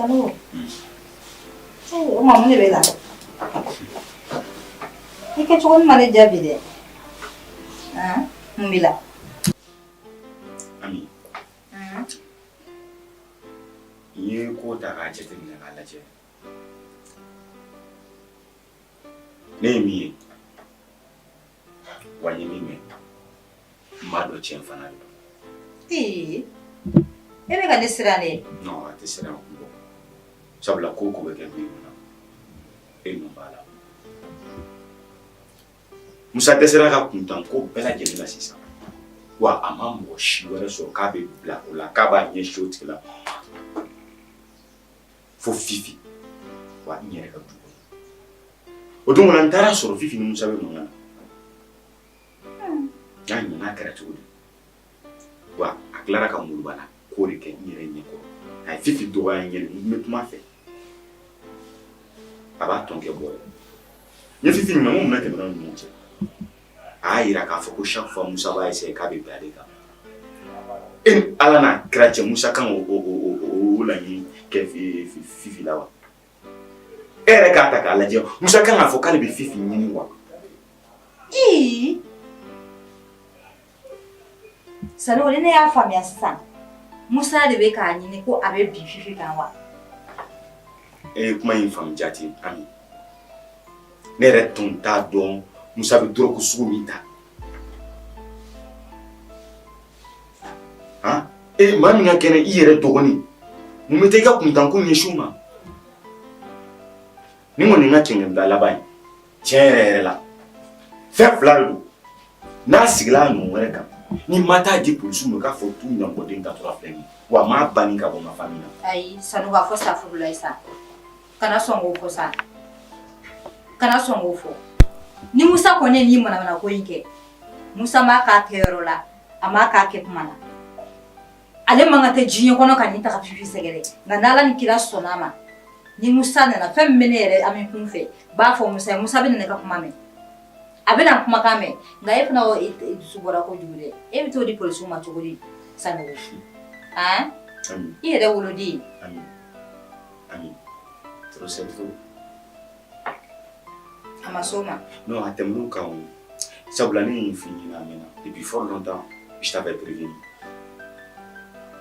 Sanu. Oh, mama ni bela. Ike chukun mane jabi de. Ah, mbila. Ami. Ye ko ta ga ce tin na laje. Ne mi. Wani mi. Ma do ce fana do. Ebe ka desirane. No, ate sira ko. Sabla ko ko be ke bi na. E no bala. Musa desira ka kuntan ko bela jeli la sisa. Wa amambo shi wala so ka be bla ko la ka ba nye shoti la. Fo fifi. Wa nyere ka du. O dum na ntara so fifi ni Musa be mo ngana. Yani na kara tuudi. Wa aklara ka mulu bana ko re ke nyere nyeko. Ay fifi do wa nyere metuma fe. Aba tonke boy. Ye fifi ni mo mna ke bana ni nche. Aira ka fo ko chaque fois Musa ba essayer ka be bale ka. En ala na krache Musa kan o la ni ke fifi la wa. Ere ka ta ka la je Musa kan afo ka le be fifi ni wa. Sanu ne ya famia san. Musa de be ka nyini ko abe bi fifi kan wa. Kuma yin fam jati ami. Ne retun ta don Musa be duro ku sugu minta. Ha? Mami nga kene iyere dogoni. Mumete ka kuntan ko nyeshuma. Ni mo ni nga kenge ndala bai. Chere la. Fe flalo. Na sigla no wereka. Ni mata di polisu no ka fotu nyambo den ka tora flemi. Wa ma bani ka bo ma famina. Ai sanu ba fo sa fu laisa. Kana songo fo sa. Kana songo fo. Ni Musa ko ne ni mana ko yinke. Musa ma ka kero la. Ama ka ke kuma na. Ale manga te jinyo kono kan ni ta ka fifi segere. Nganala ni kila sonama. Ni Musa na fem menere ami kunfe. Ba fo Musa be ne ka kuma me. Abena kuma kame ngaye funa o subora ko jure e bito di polisu ma chogori sanu ah Ami ire wulodi ami trop c'est trop amasoma non atemru ka on sabla ni fini na mena depuis fort longtemps je t'avais prévenu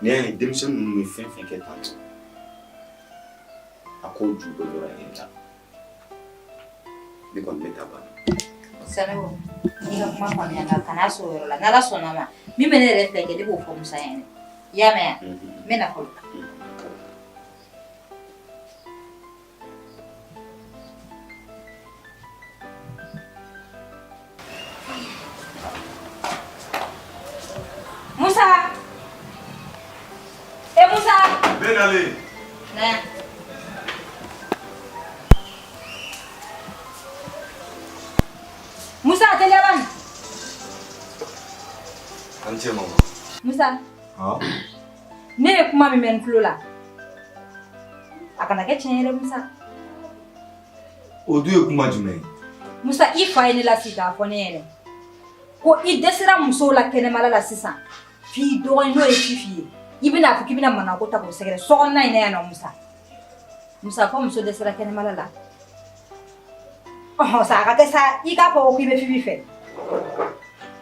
ne demson me fin que tant ako ju do ra enta de kon betaba sanu ni ka kuma kwanya na kana so la nala sonama mi menere fleke de bo fo Musa yani ya me mena ko Musa Musa ben allez na Musa telewan ante mama Musa ne kuma mi men flula akana ke chenere Musa Odu kuma jume Musa ifa ni la sita fonere ko I desira muso la kene mala la sisa fi do no e fifi ibina fu kibina mana ko tabo segere so na ina ya no Musa ko muso desira kene mala la sa ka tesa ika ko ko be fifi fe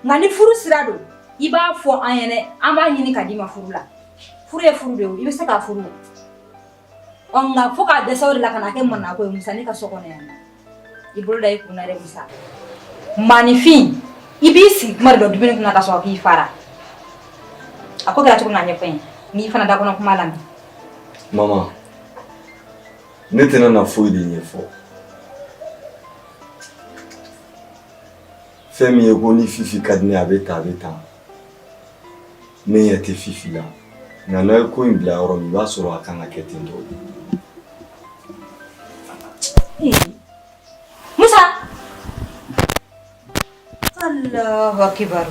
ngani furu sirado iba fo ayene ama nyini kadima furu la furu e furu de ibe se ka furu onga fo ka desa la kana ke mona ko Musa ni ka soko na yana ibulu dai kuna re Musa manifin ibisi mar do dubini kuna ka so ki fara ako ga tukuna nyefen ni fana da kono kuma lambi mama netena na foi de nyefo femi ego ni fifi kadni abeta me yete fifi la na na ko imbla oro mi basoro akanga ketendo Musa Allahu akbar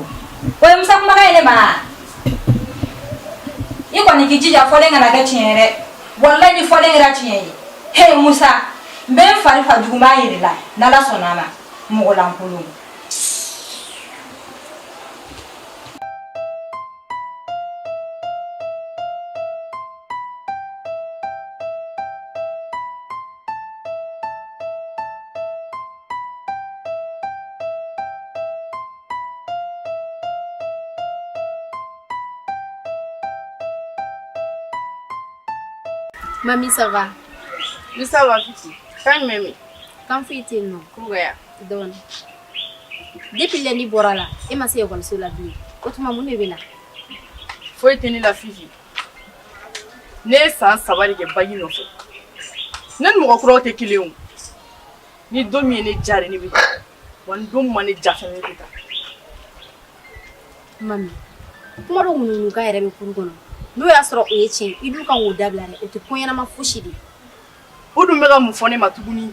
oye Musa kuma ga ile ma iko ni kijija folenga na gachere wallahi ni folenga rachinye hey Musa mbe fari fa duguma yirila na la sonama mo lampulu Mamie, ça va? Oui, ça va, Fifi. Quand même. Quand fait-il, non? Pourquoi? Donc, depuis lundi, Borala, et ma sœur va se la vie. Autrement, mon est là. Faut éteindre la Fifi. Ne sans savoir que bayi no fait. Ne nous recrois te kilé. Ni domi ne jare ni bita. Wan dom mane jafe ni bita. Mamie, kuma do mun ka yɛrɛ bɛ kuru kɔnɔ. N'o y'a sɔrɔ o ye tiɲɛ, i dun kan k'o dabila dɛ. O tɛ ko ɲɛnama fosi de. O dun bɛ ka mun fɔ ne ma tuguni.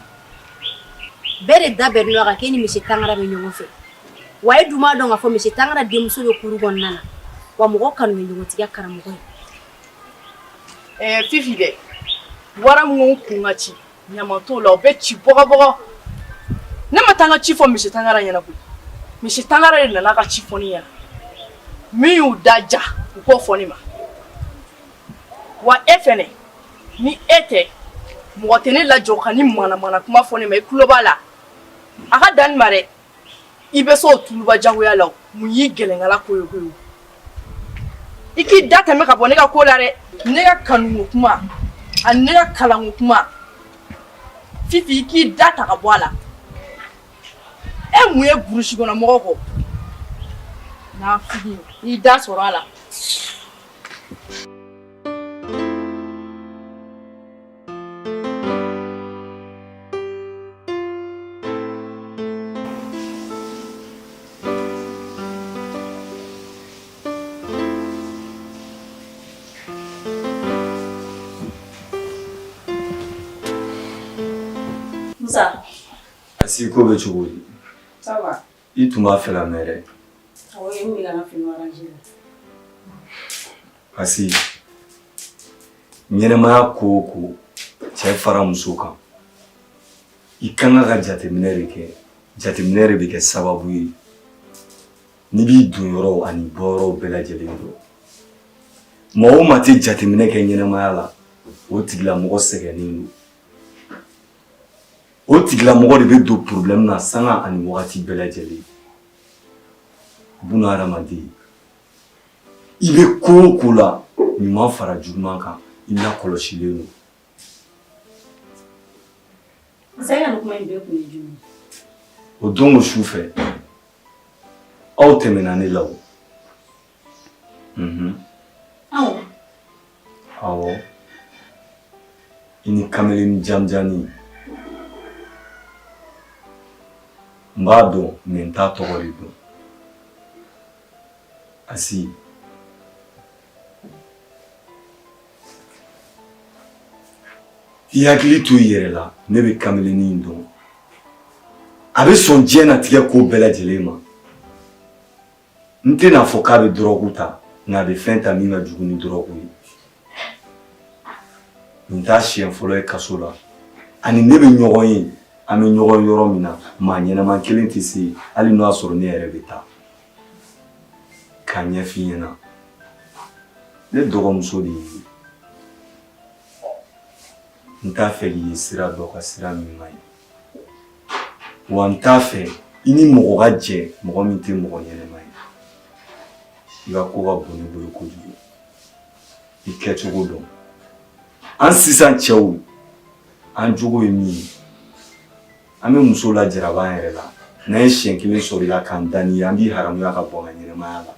Bɛɛ de da bɛnn'o kan k'e ni Monsieur Tangara bɛ ɲɔgɔn fɛ. Wa e dun b'a dɔn k'a fɔ Monsieur Tangara denmuso bɛ kuru kɔnɔna na. Wa mɔgɔ kanu bɛ ɲɔgɔntigiya karamɔgɔ ye. Fifi dɛ. Wara mun kun ka ci. Ɲama t'o la o bɛ ci bɔgɔbɔgɔ. Ne ma taa n ka ci fɔ Monsieur Tangara ɲɛna koyi. Monsieur Tangara de nana ka ci fɔ ne ɲɛna. Min y'u da ja u k'o fɔ ne ma. Wa e fɛnɛ ni e tɛ mɔgɔ tɛ ne lajɔ ka ni mana kuma fɔ ne ma i tulo b'a la. A ka dan nin ma dɛ. I bɛ se o tuluba jagoya la o. Mun y'i gɛlɛnkala ko ye koyi. I k'i da tɛmɛ ka bɔ ne ka ko la dɛ. Ne ka kanu kuma ani ne ka kalan kuma. Fifi i k'i da ta ka bɔ a la. E mun ye burusi kɔnɔ mɔgɔ kɔ? N'a figi i da sɔrɔ a la. Musa. Asi ko bɛ cogo di? Ça va. I tun b'a fɛ la mɛn dɛ. Awɔ, e mun bɛ ka n ka fini arranger la. Asi ɲɛnɛmaya ko o ko cɛ fara muso kan. I kan ka jateminɛ de kɛ. Jateminɛ de bɛ kɛ sababu ye. N'i b'i don yɔrɔ ani bɔ yɔrɔ bɛɛ lajɛlen dɔn. Mɔgɔ o maa tɛ jateminɛ kɛ ɲɛnɛmaya la, o tigilamɔgɔ sɛgɛnnen don. O tigilamɔgɔ de bɛ don problème na sanga ani wagati bɛɛ lajɛlen. Buna hadamaden, i bɛ ko o ko la ɲuman fara juguman kan, i lakɔlɔsilen don. Musa, e ka nin kuma in bɛɛ kun ye jumɛn ye? O don o su fɛ, aw tɛmɛna ne la o. Awɔ. Awɔ. I ni kamalen janjani. N b'a dɔn mais n t'a tɔgɔ de dɔn. Asi. I hakili to i yɛrɛ la, ne bɛ kamalenin in dɔn. A bɛ sɔn diɲɛ natigɛ ko bɛɛ lajɛlen ma. N tɛna fɔ k'a bɛ dɔrɔgu ta, nka a bɛ fɛn ta min ka jugu ni dɔrɔgu ye. Nin t'a siɲɛ fɔlɔ ye kaso la. Ani ne bɛ ɲɔgɔn ye, an bɛ ɲɔgɔn yɔrɔ min na, maa ɲɛnama kelen tɛ se yen, hali n'o y'a sɔrɔ ne yɛrɛ bɛ taa. K'a ɲɛf'i ɲɛna. Ne dɔgɔmuso de ye. N t'a fɛ k'i ye sira dɔ ka sira min man ɲi. Wa n t'a fɛ i ni mɔgɔ ka jɛ mɔgɔ min tɛ mɔgɔ ɲɛnama ye. I ka ko ka bon ne bolo kojugu. I kɛcogo dɔn. An sisan cɛw, an jogo ye min ye. An bɛ muso lajara b'an yɛrɛ la. N'an ye siɲɛ kelen sɔrɔ i la k'an da n'i ye, an b'i haramuya ka bɔ an ka ɲɛnamaya la.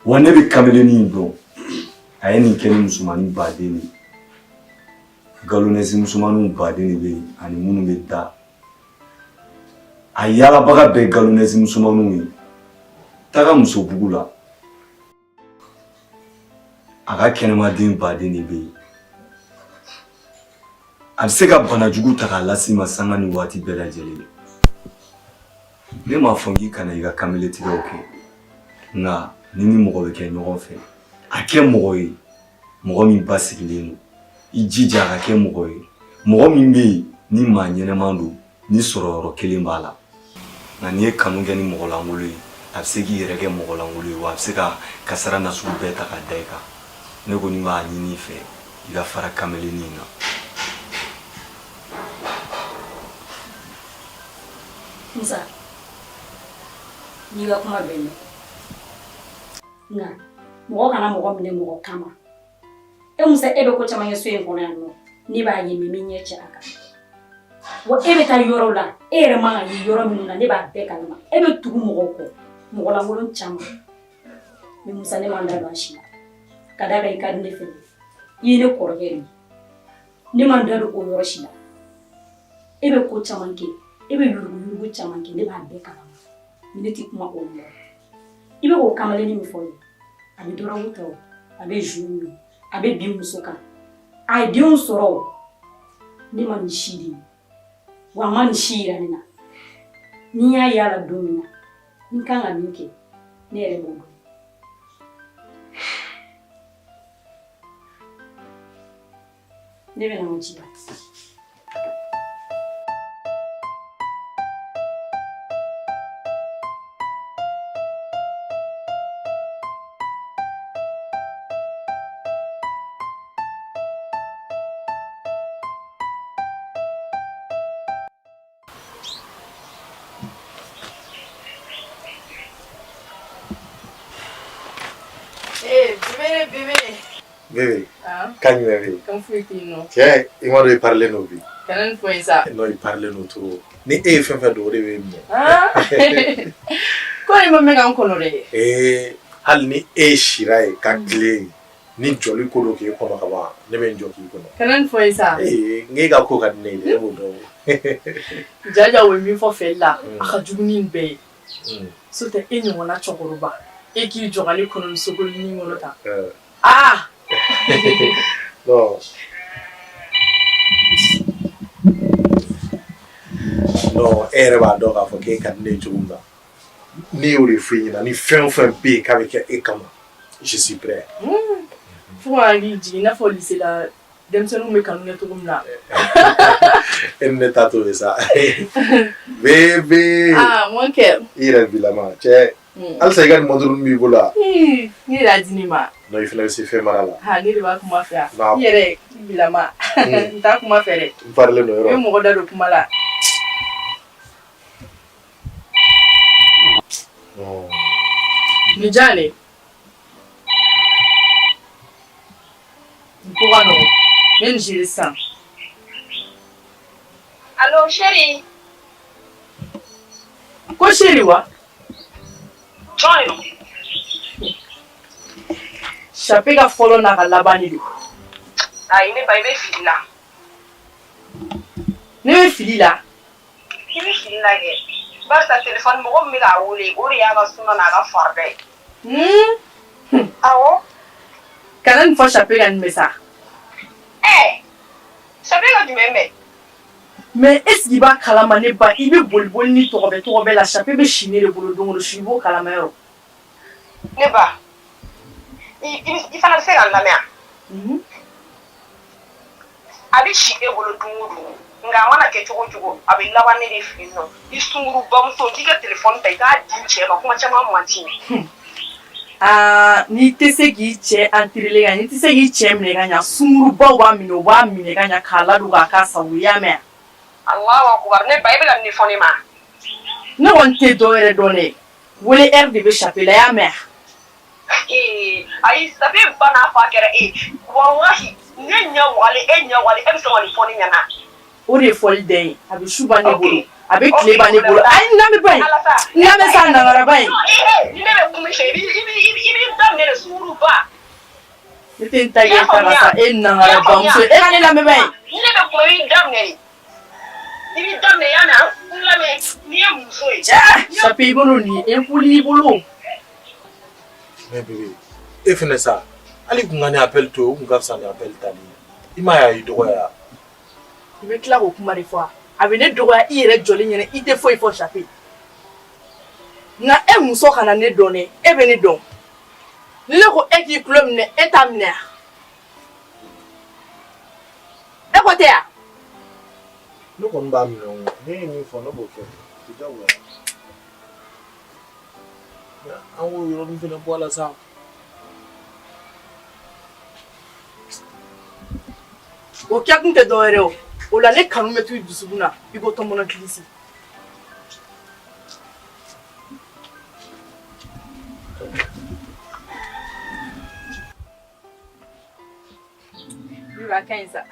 Wa ne bɛ kamalenin in dɔn. A ye nin kɛ ni musomanin baden de ye. Galonɛsi musomaninw baden de bɛ yen ani minnu bɛ da. A yaalabaga bɛɛ galonɛsi musomaninw ye. Taga musobugu la. A ka kɛnɛmaden baden de bɛ yen. A bɛ se ka bana jugu ta k'a lase i ma sanga ni waati bɛɛ lajɛlen. Ne m'a fɔ k'i kana i ka kamaletigɛw kɛ. Nka ni ni mɔgɔ bɛ kɛ ɲɔgɔn fɛ, a kɛ mɔgɔ ye, mɔgɔ min basigilen don. I jija a ka kɛ mɔgɔ ye. Mɔgɔ min bɛ yen ni maa ɲɛnɛman don, ni sɔrɔ yɔrɔ kelen b'a la. Nka n'i ye kanu kɛ ni mɔgɔ lankolon ye, a bɛ se k'i yɛrɛ kɛ mɔgɔ lankolon ye wa a bɛ se ka kasara nasugu bɛɛ ta k'a da i kan. Ne kɔni b'a ɲini i fɛ, i ka fara kamalenin in na. Musa, n'i ka kuma bɛn mɛn. Nka mɔgɔ kana mɔgɔ minɛ mɔgɔ kama. e musa ebe ko caman ye so en kono yanno ni b'a ye mi min ye cɛ a kan wa e bɛ taa yɔrɔ la e yɛrɛ man ka ye yɔrɔ minnu na ne b'a bɛɛ kalama e bɛ tugu mɔgɔw kɔ mɔgɔ lankolon caman mais musa ne man da don a si la ka da kan i ka di ne fɛ i ye ne kɔrɔkɛ de ne man da don o yɔrɔ si la e bɛ ko caman kɛ e bɛ yurugu caman kɛ ne b'a bɛɛ kalama ne tɛ kuma o yɔrɔ i bɛ k'o kamalenni min fɔ ye a bɛ dɔrɔgu ta o a bɛ jour min a bɛ bin muso kan a ye denw sɔrɔ o ne ma nin si de wa a ma nin si yira ne na ni y'a ye a la don min na n kan ka min kɛ ne yɛrɛ b'o dɔn ne bɛ na n ci la Bébé, quand bébé. Comme fouille-t-il, Tiens, il m'a parlé nos vies. Quand faut ça. Non, il parlait nous trop. Ni e fait de rêver. Ah. Quoi il m'a mis en coloré. Hal ni e shirai ka clé. Ni joli ko ke ko ka ba. Ne ben joki ko. Quand faut ça. Nge ga ko ka ne le mo do. Jaja we mi fo fe la. Aka juguni be. So te enyi wona chokoroba. E ki jogale kono sogol ni ngono ta. Ah. Non. Non, era ba do ka fo ke ka ne jugunda. Ni uri fini na ni fin be ka be ke e kama. Je suis prêt. Faut aller dire na fo lycée la dem se no me kanu ne to gumna. Elle ne t'a trouvé ça. Bébé. Ah, mon cœur. Il est bilama. Tiens. Al sa gani moduru mi bola. Ni la dinima. No ifna se fait malala. Ha ni ba kuma fa. Yere bilama. Nta kuma fere. Parle no ro. E mo goda do kuma la. Oh. Ni jane. Pourquoi non? Même j'ai le sang. Allô, chérie. Quoi, chérie, wa? Join. Chapé ga follow na ka labani do. Ah, il n'est pas fini là. Ne be fili la. Il est fini là. Bar ta téléphone mo mi ga wole, ori ya ga suna na ga farbe. Awo. Kanan fo chapé ga nmesa. Chapé ga du meme. Mais est-ce qu'il va kalama ne ba ibe bolbol ni to be la chapé be chiner le bolo don le chibo kalama yo. Ne ba. Il fana se ga la mea. Abi chi e bolo dungu nga wana ke chogo abi lawane de fino. Isunguru bam so diga téléphone ta ga di che ba kuma chama mantini. Ah, ni te se gi che antirele ga ni te se gi che mne ga nya sunguru ba wa mine ga nya kala du ga ka sa wuya me. Allah akbar ne ba ibela ni foni ma. Ne won te do ere donné. Wole er de be chapela ya me. Ai sabe bana fa kera wallahi nya wale em so wali foni nyana. O de fol dey abi shuba ne bolo abi kleba ne bolo ay na me bay na me sa na ngara bay ni ne be kuma shebi ibi dam ne suru ba ni tin ta ye ta sa na ngara ba so e ka ne na me bay ni ne be kuma ibi dam ne yana la me ni e muso e sa pe bolo ni e puli bolo. Mais bébé, et fait ça. Allez qu'on gagne appel toi, on gagne ça appel tali. Il m'a eu droit à. Il veut clair au kuma des fois. Avec ne droit il est joli nyene il te faut il faut chapé. Na e muso kana ne donné e be ne don. Le ko e ki club ne etamner. E ko te a. No kon ba mi no. Ni fo no bo ke. Ti da wa. Awo yo mi fina po ala sa. O kya kun te do ere o. O la ne kanu metu dusubuna. Ibo to mona kilisi. Biba ka ɲi sa.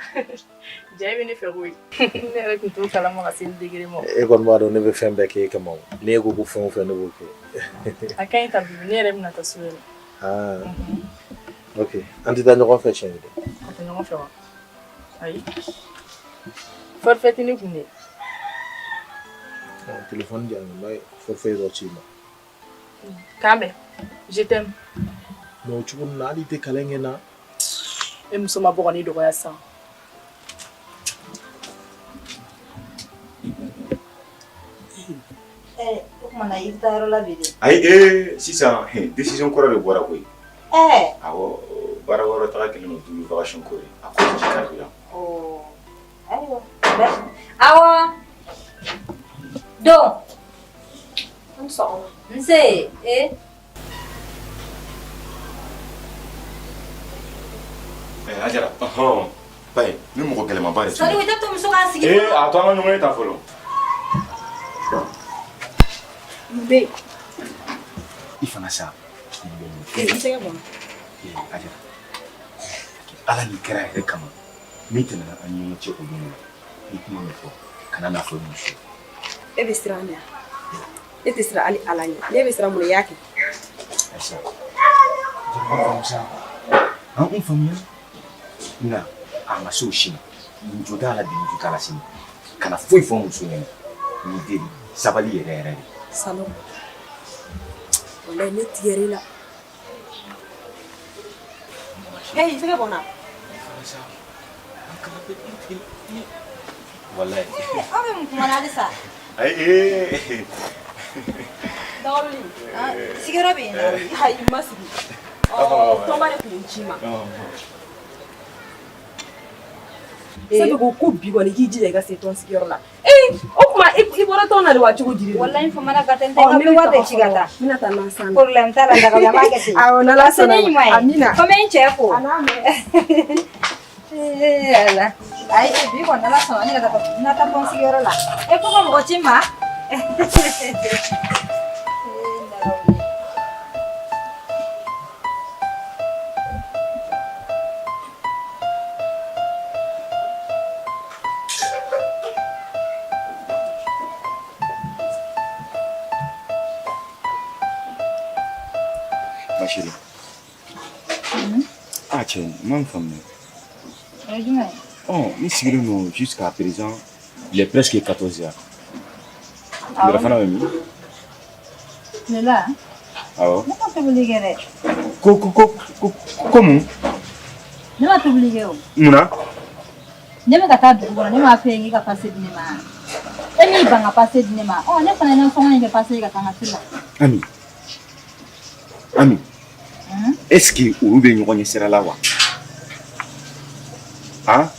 Ja i bɛ ne fɛ koyi. Ne yɛrɛ tun t'o kalama ka se nin degré ma. E kɔni b'a dɔn ne bɛ fɛn bɛɛ k'e kama o. N'e ko ko fɛn o fɛn ne b'o kɛ. A ka ɲi ta Bibi, ne yɛrɛ bɛna taa so yɛrɛ. Ah. Ok. An tɛ taa ɲɔgɔn fɛ siɲɛ kelen. A tɛ ɲɔgɔn fɛ wa? Ayi. Forfait tɛ ne kun de. Téléphone diyan n bɛ forfait dɔ ci ma. K'an bɛn. Je t'aime. Mais o cogo min na hali i tɛ kalan kɛ n na. E muso ma bɔ ka ne dɔgɔya sisan. O kuma na i bɛ taa yɔrɔ la bi de. Ayi sisan décision kɔrɔ de bɔra koyi. Awɔ baara wɛrɛ taga kɛlen don dugu vacation ko ye. A ko ji kari la. Ayiwa. Awɔ. Don. An sɔgɔma. Nse. Ajara. Bayi, ni mɔgɔ gɛlɛnmanba de. Sani i tɛ to muso k'a sigi. A to an ka ɲɔgɔn ye ta fɔlɔ. Be. I fana sa. I tɛgɛ bɔ. Ajara. Ala ni kɛra yɛrɛ kama. Min tɛmɛna an ni ɲɔgɔn cɛ o don na. Ni kuma min fɔ, kana n'a fɔ muso. E bɛ siran ne e tɛ siran hali Ala ɲɛ. Ne bɛ siran mun y'a kɛ? Aisha. An faamuya. Nka a ma se o si ma. Nin jo t'a la bi, nin jo t'a la sini. Kana foyi fɔ muso ɲɛna. Ni den sabali yɛrɛ yɛrɛ de. Salon. Walahi ne tigɛr'i la. I tɛgɛ bɔ n na. Wallahi. Aw bɛ mun kuma na halisa? Ayi Dawuli. Sigiyɔrɔ bɛ yen nɔ. Ayi ma sigi. Tɔnba de tun ci ma. Sabu ko bi kɔni k'i jija i ka se tɔn sigiyɔrɔ la. O kuma i bɔra tɔn na de wa cogo di? Wallahi famana ka tɛ n tɛ ka bɛ wari de ci ka taa. N bɛna taa nansan. Problème t'a la daga la b'a kɛ ten. Awɔ n'Ala sɔnna ma. Amina. Ko n bɛ n cɛ fo. A n'a mɛn. Ala. Ayi bi kɔni n'Ala sɔnna ne ka taa n ka taa tɔn sigiyɔrɔ la. Ko ka mɔgɔ ci n ma. Ma chérie. Tiens, ma femme. Oh, ici, jusqu'à présent, il est presque 14h. Il va faire la même. Il est là. Ah ouais? Ne ma t'obliger. Comment? Ne ma t'obliger. Mouna? Ne ma kata dugu kɔnɔ ne m'a fɛ yen k'i ka passer di ne ma. E m'i ban ka passer di ne ma. Ne fana ye n ka sɔngɔn in kɛ passer ka taa n ka ci la. Ami. Est-ce que olu bɛ ɲɔgɔn ɲɛ sira la wa? Ah?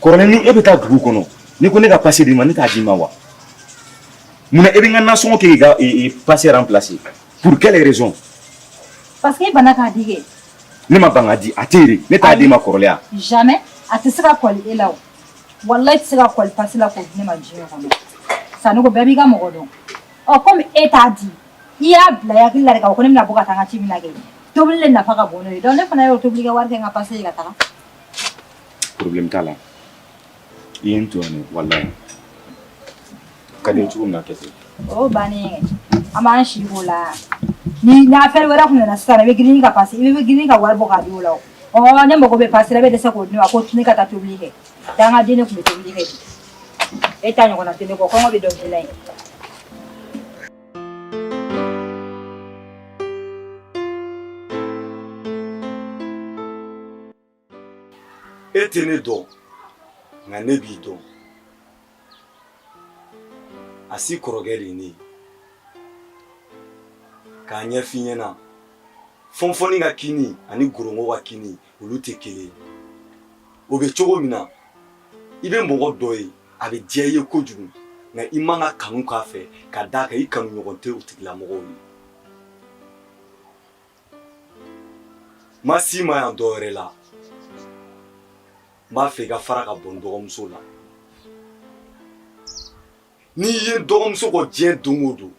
Kɔrɔlen ni e bɛ taa dugu kɔnɔ ni ko ne ka passer di ma ne t'a di ma wa? Munna e bɛ n ka nasɔngɔ kɛ k'i ka passer remplacer? Pour quelle raison? Parce que e banna k'a di kɛ. Ne ma ban k'a di a tɛ yen ne t'a di ma kɔrɔlen. Jamais a tɛ se ka kɔli e la o. Wallahi tɛ se ka kɔli passer la k'o di ne ma diɲɛ kɔnɔ. Sanogo bɛɛ b'i ka mɔgɔ dɔn. Comme e t'a di. I y'a bila i hakili la de k'a fɔ ko ne bɛna bɔ ka taa n ka ci bɛna kɛ. Tobili le nafa ka bon n'o ye. Donc ne fana y'o tobili kɛ wari kɛ n ka passer ka taga. Problème t'a la. I ye n to yan ne wallahi. Ka di n cogo min na kɛ ten. O bannen an b'an si o la. Ni affaire wɛrɛ tun nana sisan i bɛ girin ka passer i bɛ girin ka wari bɔ k'a di o la o. Ne mago bɛ passer la e bɛ dɛsɛ k'o di ne ma ko ne ka taa tobili kɛ. Danga den ne tun bɛ tobili kɛ bi. E ta ɲɔgɔnna tɛ ne kɔ kɔngɔ bɛ dɔ k'i la yen. E tɛ ne dɔn nka ne b'i dɔn a si kɔrɔkɛ de ye ne ye k'a ɲɛf'i ɲɛna fɔnfɔnni ka kini ani gorongo ka kini olu tɛ kelen ye o bɛ cogo min na i bɛ mɔgɔ dɔ ye a bɛ diya i ye kojugu nka i man ka kanu k'a fɛ ka d'a kan i kanu ɲɔgɔn tɛ o tigilamɔgɔw ye ma si ma yan dɔ wɛrɛ la n b'a fɛ i ka fara ka bɔ n dɔgɔmuso la n'i ye n dɔgɔmuso kɔ diɲɛ don o don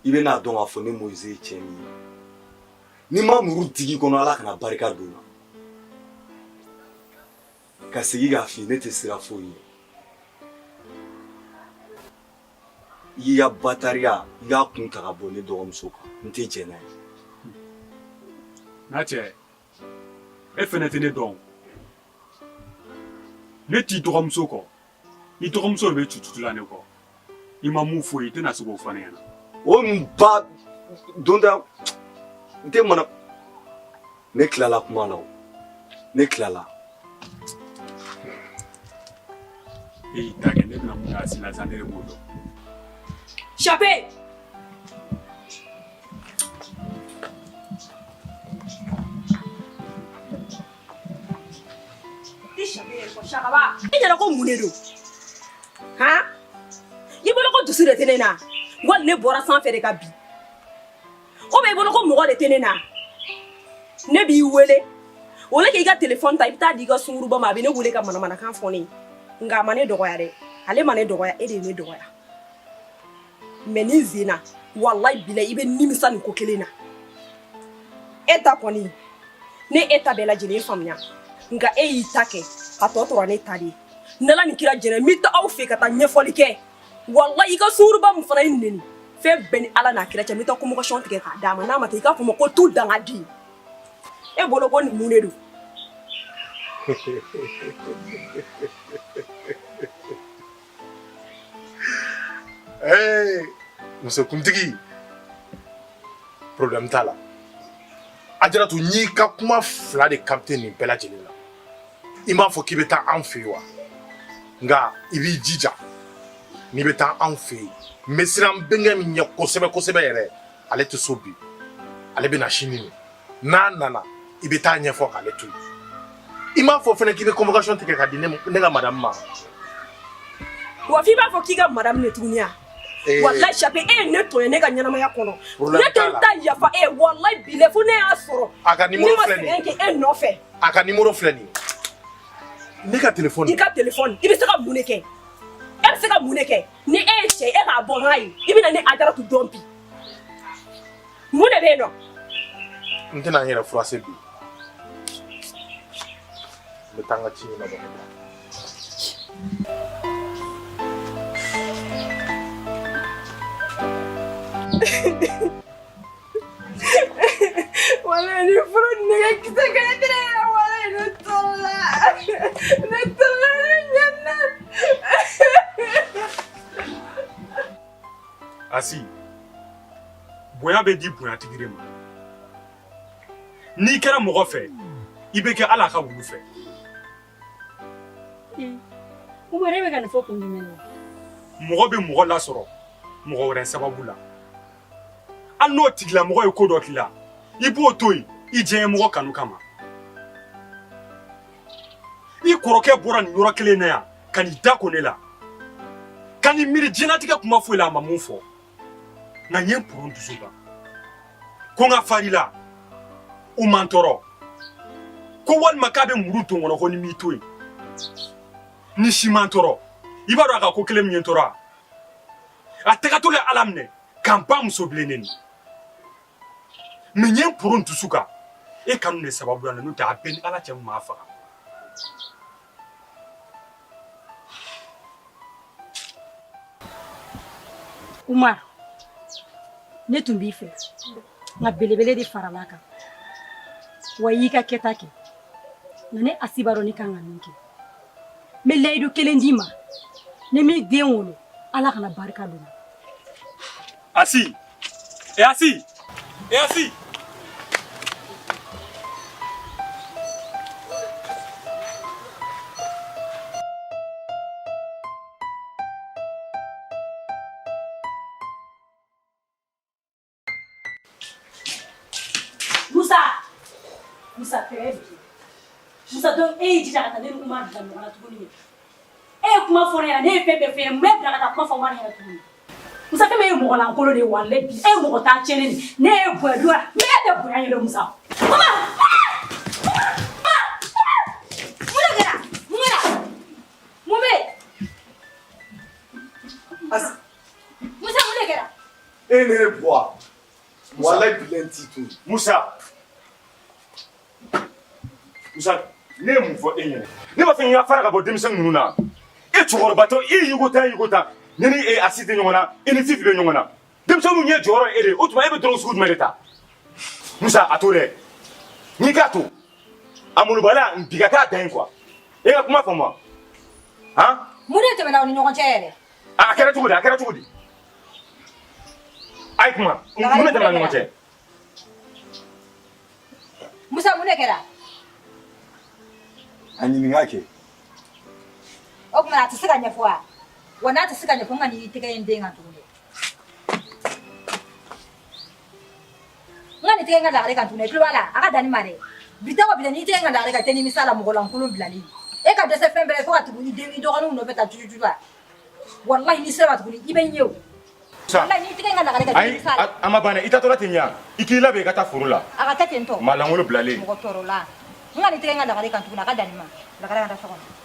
i bɛna dɔn k'a fɔ ne Moise ye cɛ min ye n'i ma muru digi kɔnɔ Ala kana barika don na ka segi k'a f'i ye ne tɛ sira foyi ye. I ka batariya i k'a kun ta ka bɔ ne dɔgɔmuso kan n tɛ jɛn n'a ye. N'a cɛ e fɛnɛ tɛ ne dɔn. Ne t'i dɔgɔmuso kɔ. I dɔgɔmuso bɛ cucutu la ne kɔ. I ma mun fɔ i tɛna se k'o fɔ ne ɲɛna. O ba don da n tɛ mana ne tilala kuma la o ne tilala. E y'i ta kɛ ne bɛna mun y'a si la sa ne de b'o dɔn. Chape! I ɲɛna ko mun de don? Han? I bolo ko dusu de tɛ ne na wali ne bɔra sanfɛ de ka bi? O bɛ i bolo ko mɔgɔ de tɛ ne na? Ne b'i wele o le k'i ka téléphone ta i bɛ taa di i ka sunguruba ma a bɛ ne wele ka manamanakan fɔ ne ye nka a ma ne dɔgɔya dɛ ale ma ne dɔgɔya e de ye ne dɔgɔya mais ni zina wallahi bila i bɛ nimisa nin ko kelen na e ta kɔni ne e ta bɛɛ lajɛlen faamuya nka e y'i ta kɛ a tɔ tora ne ta de ye n'Ala ni kira jɛnɛ n bɛ taa aw fɛ ka taa ɲɛfɔli kɛ wallahi i ka sunguruba min fana ye neni fɛn bɛɛ ni Ala n'a kira cɛ n bɛ taa convocation tigɛ k'a d'a ma n'a ma taa i k'a fɔ ma ko tu dangadi e bolo ko nin mun de don? Hey, muso kuntigi problème t'a la Ajaratu n'i ka kuma fila de capté nin bɛɛ lajɛlen la i m'a fɔ k'i bɛ taa an fɛ yen wa nka i b'i jija n'i bɛ taa an fɛ yen n bɛ siran n bɛnkɛ min ɲɛ kosɛbɛ kosɛbɛ yɛrɛ ale tɛ so bi ale bɛ na sini min n'a nana i bɛ taa ɲɛfɔ k'ale to yen i m'a fɔ fɛnɛ k'i bɛ convocation tigɛ ka di ne ka madame ma wa f'i b'a fɔ k'i ka madame ne tuguni ya wallahi Chape e ye ne tɔɲɔ ne ka ɲɛnamaya kɔnɔ ne tɛ n ta yafa e wallahi bile fo ne y'a sɔrɔ a ka numéro filɛ nin ye ne ma sɛgɛn kɛ e nɔfɛ a ka numéro filɛ nin ye ne ka téléphone i ka téléphone i bɛ se ka mun de kɛ e bɛ se ka mun de kɛ ni e ye cɛ e k'a bɔ n'a ye i bɛ na ne Ajaratu dɔn bi mun de bɛ yen nɔ n tɛna n yɛrɛ furase bi n bɛ taa n ka ci ɲɛnabɔ wala ni furu nɛgɛ kisɛ kɛnɛ tɛ ne yɛrɛ wala ne tɔɔrɔla ɲɛna Asi bonya bɛ di bonyatigi de ma n'i kɛra mɔgɔ fɛ i bɛ kɛ Ala ka wulu fɛ. Umar e bɛ ka nin fɔ kun jumɛn na? Mɔgɔ bɛ mɔgɔ lasɔrɔ mɔgɔ wɛrɛ sababu la hali n'o tigilamɔgɔ ye ko dɔ k'i la i b'o to yen i diɲɛ mɔgɔ kanu kama i kɔrɔkɛ bɔra nin yɔrɔ kelen na yan ka n'i da ko ne la ka n'i miiri diɲɛlatigɛ kuma foyi la a ma mun fɔ nka n ye n pɔrɔn dusu kan ko n ka far'i la u man tɔɔrɔ ko walima k'a bɛ muru don kɔnɔ ko ni m'i to yen ni si man tɔɔrɔ i b'a dɔn a ka ko kelen min ye n tɔɔrɔ a tɛgɛtɔ le Ala minɛ k'an ba muso bilennen mais n ye n pɔrɔn dusu kan e kanu de sababu la n'o tɛ a bɛɛ ni Ala cɛ m'a faga. Umar ne tun b'i fɛ nka belebele de farala kan wa i y'i ka kɛta kɛ nka ne Asi b'a dɔn ne kan ka min kɛ n bɛ layidu kelen d'i ma ni m'i den wolo Ala kana barika don. Asi Asi Asi Musa très bien. Musa donc e y'i jija ka taa ne ni Umar bila ɲɔgɔn na tuguni e ye kuma fɔ ne ɲɛna ne ye fɛn bɛɛ fɔ e ye n bɛ bila ka taa kuma fɔ Umar ɲɛna tuguni Musa fɛn min ye mɔgɔ lankolon de ye walahi bi e ye mɔgɔ t'a tiɲɛni de ne ye bonya dura mais e tɛ bonya ɲɛdɔn Musa. Mun bɛ Musa mun de kɛra? E ne ye bɔ wallahi bilen t'i to Musa ne mun fɔ e ɲɛna ne b'a fɛ n ka fara ka bɔ denmisɛn ninnu na e cɛkɔrɔbatɔ e yugota ne ni e asi tɛ ɲɔgɔn na e ni fifi bɛ ɲɔgɔn na denmisɛnninw ɲɛ jɔyɔrɔ ye e de ye o tuma e bɛ dɔrɔn sugu jumɛn de ta Musa a to dɛ n'i k'a to a molobaliya n bi ka k'a dan ye quoi e ka kuma faamu wa han mun de tɛmɛna aw ni ɲɔgɔn cɛ yɛrɛ a kɛra cogo di a ye kuma mun de tɛmɛna ɲɔgɔn cɛ Musa mun de kɛra a ɲininka kɛ o tuma a tɛ se ka ɲɛfɔ wa wa n'a tɛ se ka ɲɛfɔ n ka n'i tɛgɛ in den kan tuguni n ka nin tɛgɛ in ka lagare kan tuguni i tulo b'a la a ka dan nin ma dɛ bi tɔgɔ bi n'i tɛgɛ in ka lagare kan i tɛ nimisa la mɔgɔlankolon bilali e ka dɛsɛ fɛn bɛɛ fo ka tugu i dɔgɔninw nɔfɛ ta juju la walahi n'i sera ma tuguni i bɛ n ye o walahi n'i tɛgɛ in ka lagare kan i tɛ nimisa la a ma ban dɛ i tatɔla ten ɲa i k'i labɛn i ka taa foro la a ka kɛ ten tɔ maalankolon bilalen mɔgɔ tɔɔrɔ la n ka nin tɛgɛ in ka lagare kan tuguni a ka dan nin ma lagare ka taa so kɔnɔ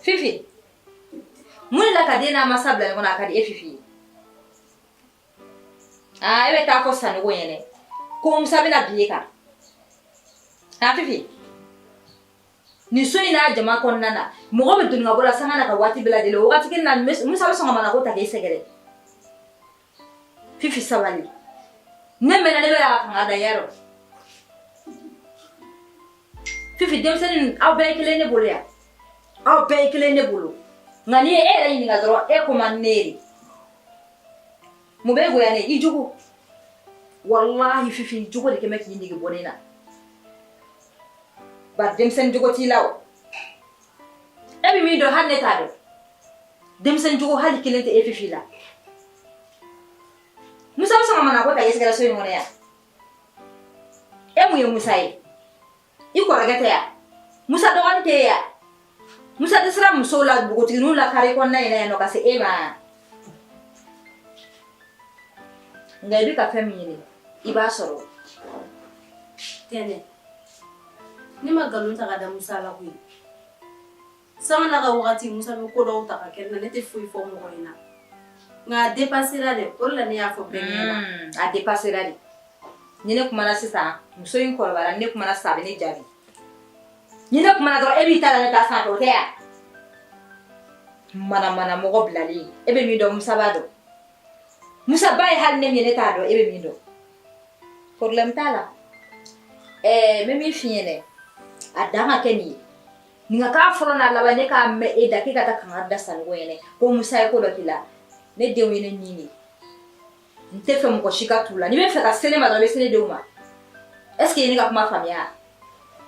Fifi, mun la ka den n'a masa bila ɲɔgɔn na a ka di e Fifi ye e bɛ taa fɔ Sanogo ɲɛnɛ ko Musa bɛna bin e kan Fifi nin so in n'a jama kɔnɔna na mɔgɔ bɛ doni ka bɔ la sanga na ka waati bɛɛ lajɛlen o waati kelen na Musa bɛ sɔn ka manako ta k'e sɛgɛrɛ Fifi sabali ne mɛnna ne bɛ ka fanga da yarɔ Fifi denmisɛnnin aw bɛɛ ye kelen ne bolo yan aw bɛɛ ye kelen ne bolo nka n'i ye e yɛrɛ ɲininka dɔrɔn e ko man ne ye mun bɛ goya ne i jugu wallahi Fifi jugu de kɛmɛ k'i nege bɔ ne na bari denmisɛnnin jogo t'i la o e bɛ min dɔn hali ne t'a dɔn denmisɛnnin jogo hali kelen tɛ e Fifi la Musa bɛ sɔn ka manako ta k'e sɛgɛrɛ so in kɔnɔ yan e mun ye Musa ye i kɔrɔkɛ tɛ yan Musa dɔgɔnin tɛ yan Musa tɛ siran musow la npogotigininw la kare kɔnɔna in na yan nɔ ka se e ma nka i bɛ ka fɛn min ɲini i b'a sɔrɔ Tɛnɛ ne ma nkalon ta ka da Musa la koyi sanga na ka wagati Musa bɛ ko dɔw ta ka kɛ na ne tɛ foyi fɔ mɔgɔ in na nka a dépassera dɛ o de la ne y'a fɔ bɛɛ ɲɛna a dépassera de ni ne kumana sisan muso in kɔrɔbayara ne kumana sisan a bɛ ne jaabi ni ne kumana dɔrɔn e b'i ta la ne ta sanfɛ o tɛ yan mana mɔgɔ bilalen e bɛ min dɔn Musa b'a dɔn Musa ba ye hali ne min ye ne t'a dɔn e bɛ min dɔn problème t'a la n bɛ min f'i ɲɛna a dan ka kɛ nin ye nin ka k'a fɔlɔ n'a laban ne k'a mɛn e da k'e ka taa kangari da Sanogo ɲɛna ko Musa ye ko dɔ k'i la ne denw ye ne ɲini n tɛ fɛ mɔgɔ si ka t'u la n'i bɛ fɛ ka se ne ma dɔrɔn i bɛ se ne denw ma est ce que i ye ne ka kuma faamuya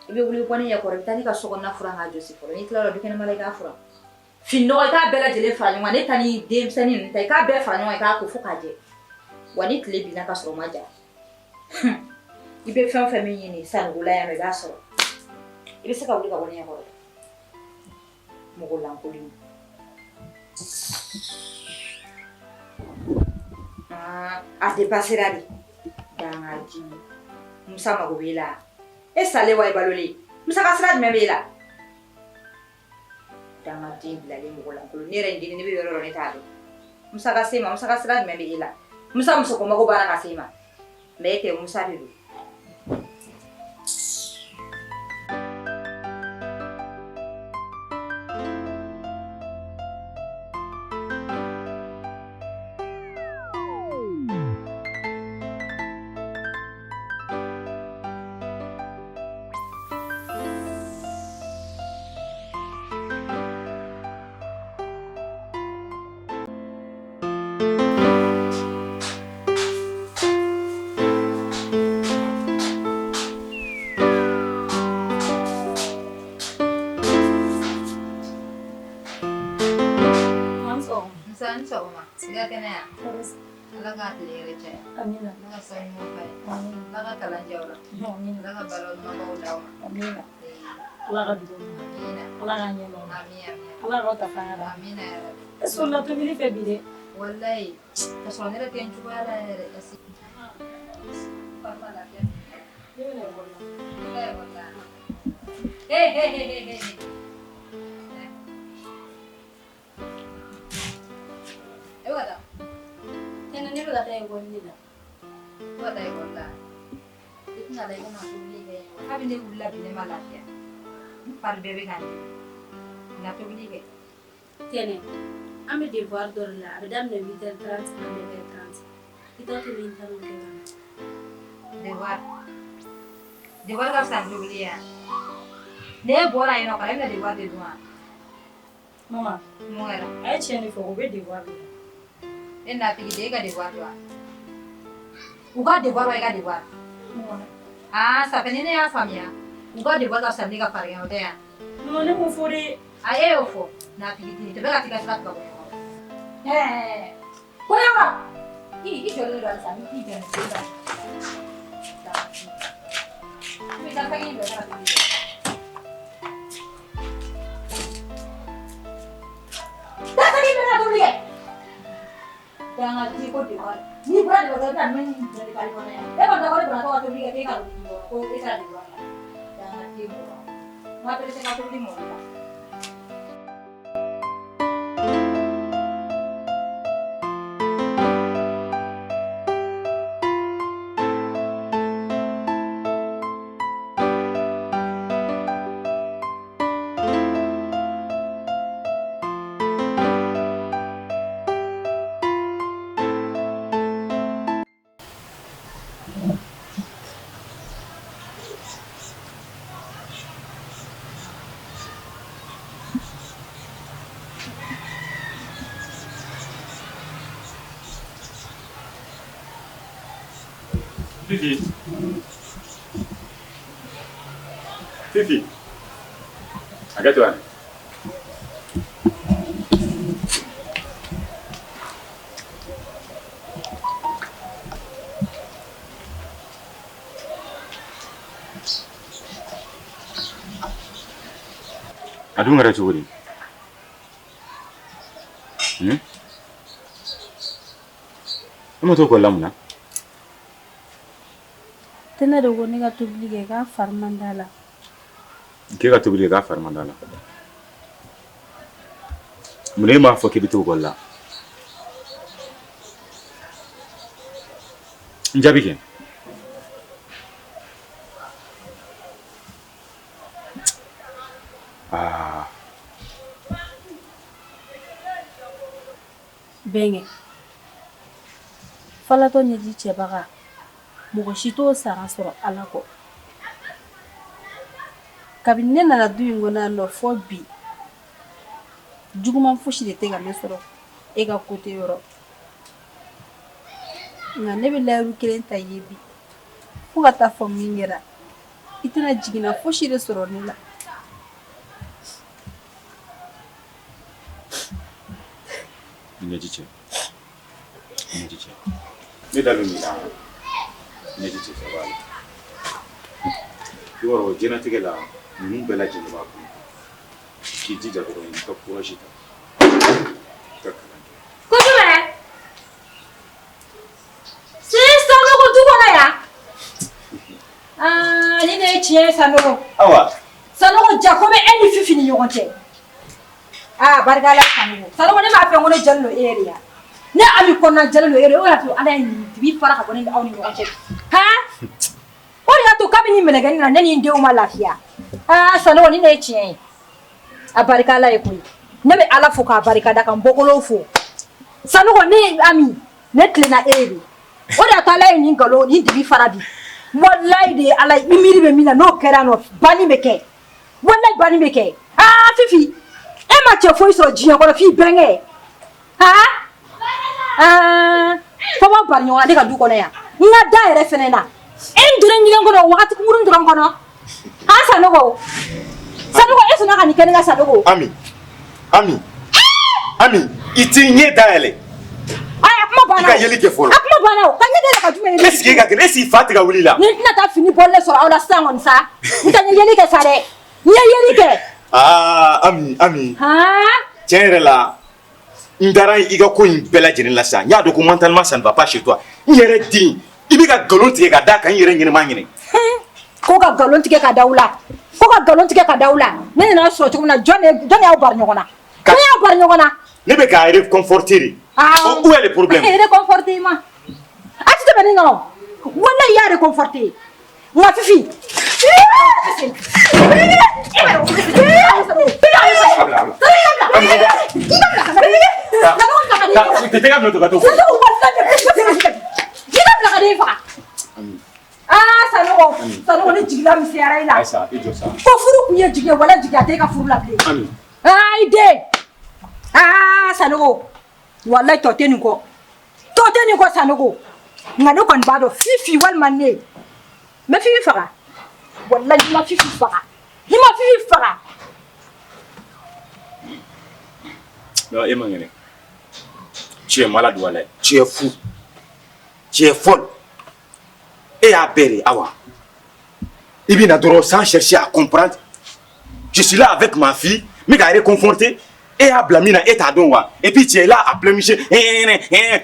i bɛ wuli bɔ ne ɲɛ kɔrɔ i bɛ taa ne ka so kɔnɔna furan k'a jɔsi fɔlɔ n'i tilala du kɛnɛma la i k'a furan fini nɔgɔ i k'a bɛɛ lajɛlen fara ɲɔgɔn kan ne ta ni denmisɛnnin ninnu ta i k'a bɛɛ fara ɲɔgɔn kan i k'a ko fo k'a jɛ wa ni tile binna ka sɔrɔ o ma ja i bɛ fɛn o fɛn min ɲini Sanogo la yan nɔ i b'a sɔrɔ i bɛ se ka wuli ka bɔ ne ɲɛ kɔrɔ mɔgɔ lankolon a dépassera de dangaji Musa mago b'e la e salen wa i balolen Musa ka sira jumɛn b'e la dangaden bilalen mɔgɔ lankolon ne yɛrɛ nin denni ne bɛ yɔrɔ yɔrɔ ne t'a dɔn Musa ka se ma Musa ka sira jumɛn b'e la Musa muso ko mago b'a la ka se ma mais e tɛ Musa de don sɔgɔma siga kɛnɛya ala k'a tile yɛrɛ caya ala ka sɔn ɲuman fa ye ala ka kalan diya o la ala ka balaw ɲumanbaw d'aw ma ala ka dugu ala ka ɲɛmɔgɔ ala ka ta fanga da est-ce que on a tobili fɛ bi dɛ wallahi ka sɔrɔ ne yɛrɛ tɛ n cogoya la yɛrɛ kasi farima lafiya ne bɛ na ekɔli la ne bɛ ekɔli la e bɛ ka taa tɛnɛ ne bɛ ka taa ekɔli la e bɛ ka taa ekɔli la i tɛna la i kana tobili kɛ hali ne wulila bi ne ma lafiya n fari bɛɛ bɛ ka ne na tobili kɛ tɛnɛ an bɛ devoir dɔ de la a bɛ daminɛ 8h30 ka 9h30 i t'a to min ta n'o kɛ ka na devoir ka fisa ni tobili ye ne bɔra yen nɔ ka e bɛna devoir de dun wa mama mun kɛra a ye tiɲɛ de fɔ o bɛ devoir de la e n'a tigi de e ka devoir dun wa u ka devoir wa e ka devoir ça fait ni ne y'a faamuya u ka devoir ka fisa ni ne ka farigan o tɛ yan mama ne m'o fɔ dɛ a e y'o fɔ n'a tigi tɛ tɛ bɛ ka t'i ka sira tigɛ bɔ ɲɔgɔn ko yawa i jɔlen don halisa i jɔlen don i ka fɛn in dɔ ka tobili kɛ dasaki bɛ ka tobili kɛ jangan di ko devoir ni bɔra devoir kɛ i bɛna min jɔli kari kɔnɔ yan e kɔni dabɔ de bɔra ka tobili kɛ k'e ka tobili ko e sera devoir la jangan di mɔgɔ ma perese ka tobili mɔgɔ la Fifi, agak tuan. Aduh nggak ada cukup ini. Kamu tahu kalau mana? tɛnɛ de ko ne ka tobili kɛ k'a fari man d'a la K'e ka tobili kɛ k'a fari man d'a la. Mun e m'a fɔ k'i bɛ to ekɔli la? N jaabi kɛ. bɛnkɛ falatɔ ɲɛji cɛbaga mɔgɔ si t'o sara sɔrɔ ala kɔ kabini ne nana du in kɔnɔ yan nɔ fɔ bi juguman fosi de tɛ ka ne sɔrɔ e ka kote yɔrɔ nka ne bɛ layiru kelen ta ye bi fo ka taa fɔ min kɛra i tɛna jiginna fosi de sɔrɔ ne la ɲɛji cɛ. Ne da bɛ min na ɲɛji cɛ saba la. I b'a dɔn diɲɛlatigɛ la ninnu bɛɛ lajɛlen b'a kɔnɔ. K'i jija dɔrɔn i ka courage ta. I ka kalan kɛ. Kosɛbɛ. Sisan nɔgɔ du kɔnɔ yan. Ni ne ye tiɲɛ ye Sanogo. Awa. Sanogo ja ko bɛ e ni Fifi ni ɲɔgɔn cɛ. Barika Ala Sanogo. Sanogo ne m'a fɛ ko ne jɔlen don e yɛrɛ ya. Ne Ami kɔnɔna jɛlen don e yɛrɛ o y'a to Ala ye nin dibi fara ka bɔ ne ni aw ni ɲɔgɔn cɛ. O de y'a to kabini mɛlɛkɛnin na ne ni n denw ma lafiya. Sanogo ni ne ye tiɲɛ ye. A barika Ala ye koyi. Ne bɛ Ala fo k'a barikada ka n bɔkɔlow fo. Sanogo ne Ami ne tilenna e ye de. O de y'a to Ala ye nin nkalon nin dibi fara bi. Wallahi de Ala ye i miiri bɛ min na n'o kɛra nɔ banni bɛ kɛ. Wallahi banni bɛ kɛ. Fifi e ma cɛ foyi sɔrɔ diɲɛ kɔnɔ f'i bɛnkɛ. Fɔma bari ɲɔgɔn na ne ka du kɔnɔ yan. N ka da yɛrɛ fɛnɛ na. E n donna ɲɛgɛn kɔnɔ wagati kunkurun dɔrɔn kɔnɔ. Sanogo. Sanogo e sɔnna ka nin kɛ ne ka Sanogo. Ami, i t'i ɲɛ dayɛlɛ. A kuma banna. I ka yeli kɛ fɔlɔ. A kuma banna o. Ka ɲɛ dayɛlɛ ka jumɛn ye? Est-ce que e ka kɛ est-ce que i fa tɛ ka wuli la? Ni n tɛna taa fini bɔlen sɔrɔ aw la sisan kɔni sa. N tɛ yeli kɛ sa dɛ. N ye yeli kɛ. Ami. Tiɲɛ yɛrɛ la Ndara iga ko in bella jeni la sa. Nya do ko mentalement ça ne va pas chez toi. Yere din. Ibi ka galon tige ka da kan yere ngene ma ngene. Ko ka galon tige ka daula. Ko ka galon tige ka daula. Ne na so chuma na jone ya bar nyogona. Ne ya bar nyogona. Ne be ka réconforter. Où est le problème? Réconforter ma. Ati te bani non. Wala ya réconforter. Ma fifi. Sanogo ni jigila misiyara ila. Ko furu kun ye jigye wala jigya te ka furu la bilen. Ide. Sanogo. Wallahi to teni ko. To teni ko Sanogo. Ngado kon bado fifi wal manne. Me fifi faga. Wallahi ma fifi faga. Ni ma fifi faga. Non, Emmanuel. Tu es malade, Wallet. Tu es fou. Tu es folle. Et à Béré, Awa. Ibn Adoro, sans chercher à comprendre. Je suis là avec ma fille, mais à réconforter. Et à Blamina, et à Donwa. Et puis tu es là à pleurnicher.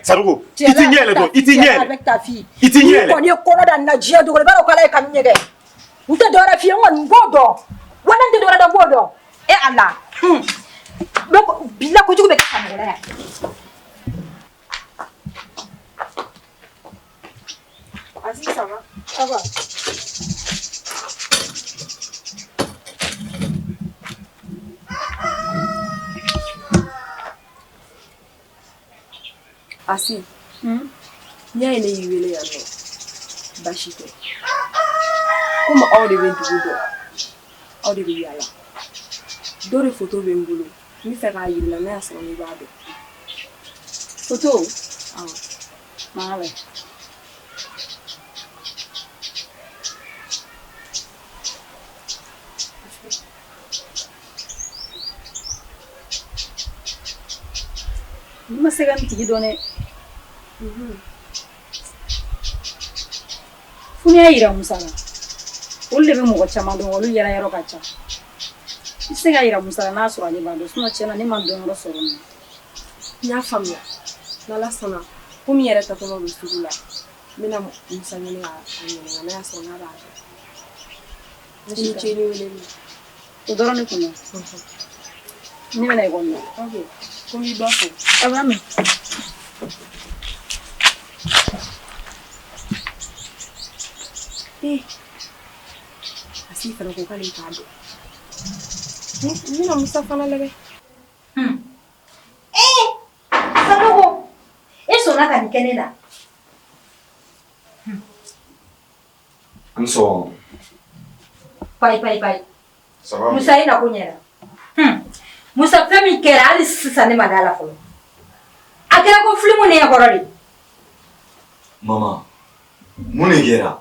Sarugo. Tu es là avec ta fille. Il t'y est. Tu connais quoi dans la dia de Golbaro Kala et Kamine. Vous te donnez la fille, on bodo. Voilà, te donne la bodo. Et Allah. Donc, bila ko jugu be ka famela. Asi ça va? Ça va. Asi. Nya ene yiwele ya no. Bashite. Kuma aw de be dugu do. Aw de be yala. Dore photo be ngulu. Mi fẹ́ ka yiri la ne asọ ni ba do. Photo. Mala. Ni ma se ga mi tigi done. Funya ira musala. Olle be mo chama do olu yara yaro kacha. Isega ira musala na so ani bando sino chena ni mando ngoro soro ni. Nya famia. Lala sana. Kumi yere ta kono bisugula. Mina musanya ni ani na so na ba. Ni chini wele ni. Odoro ni kuno. Ni bana igonno. Okay. Kumi bafo. Abame. Asi fana ko kale ta do. Mina Mustafa na lebe. Sanogo. Eso na kan kenela. Anso. Pai. Ça va? Musa ina kunyera. Musa femi kera ali sisa ne madala folo. Akira ko flimu ne yakorori. Mama. Mune gera.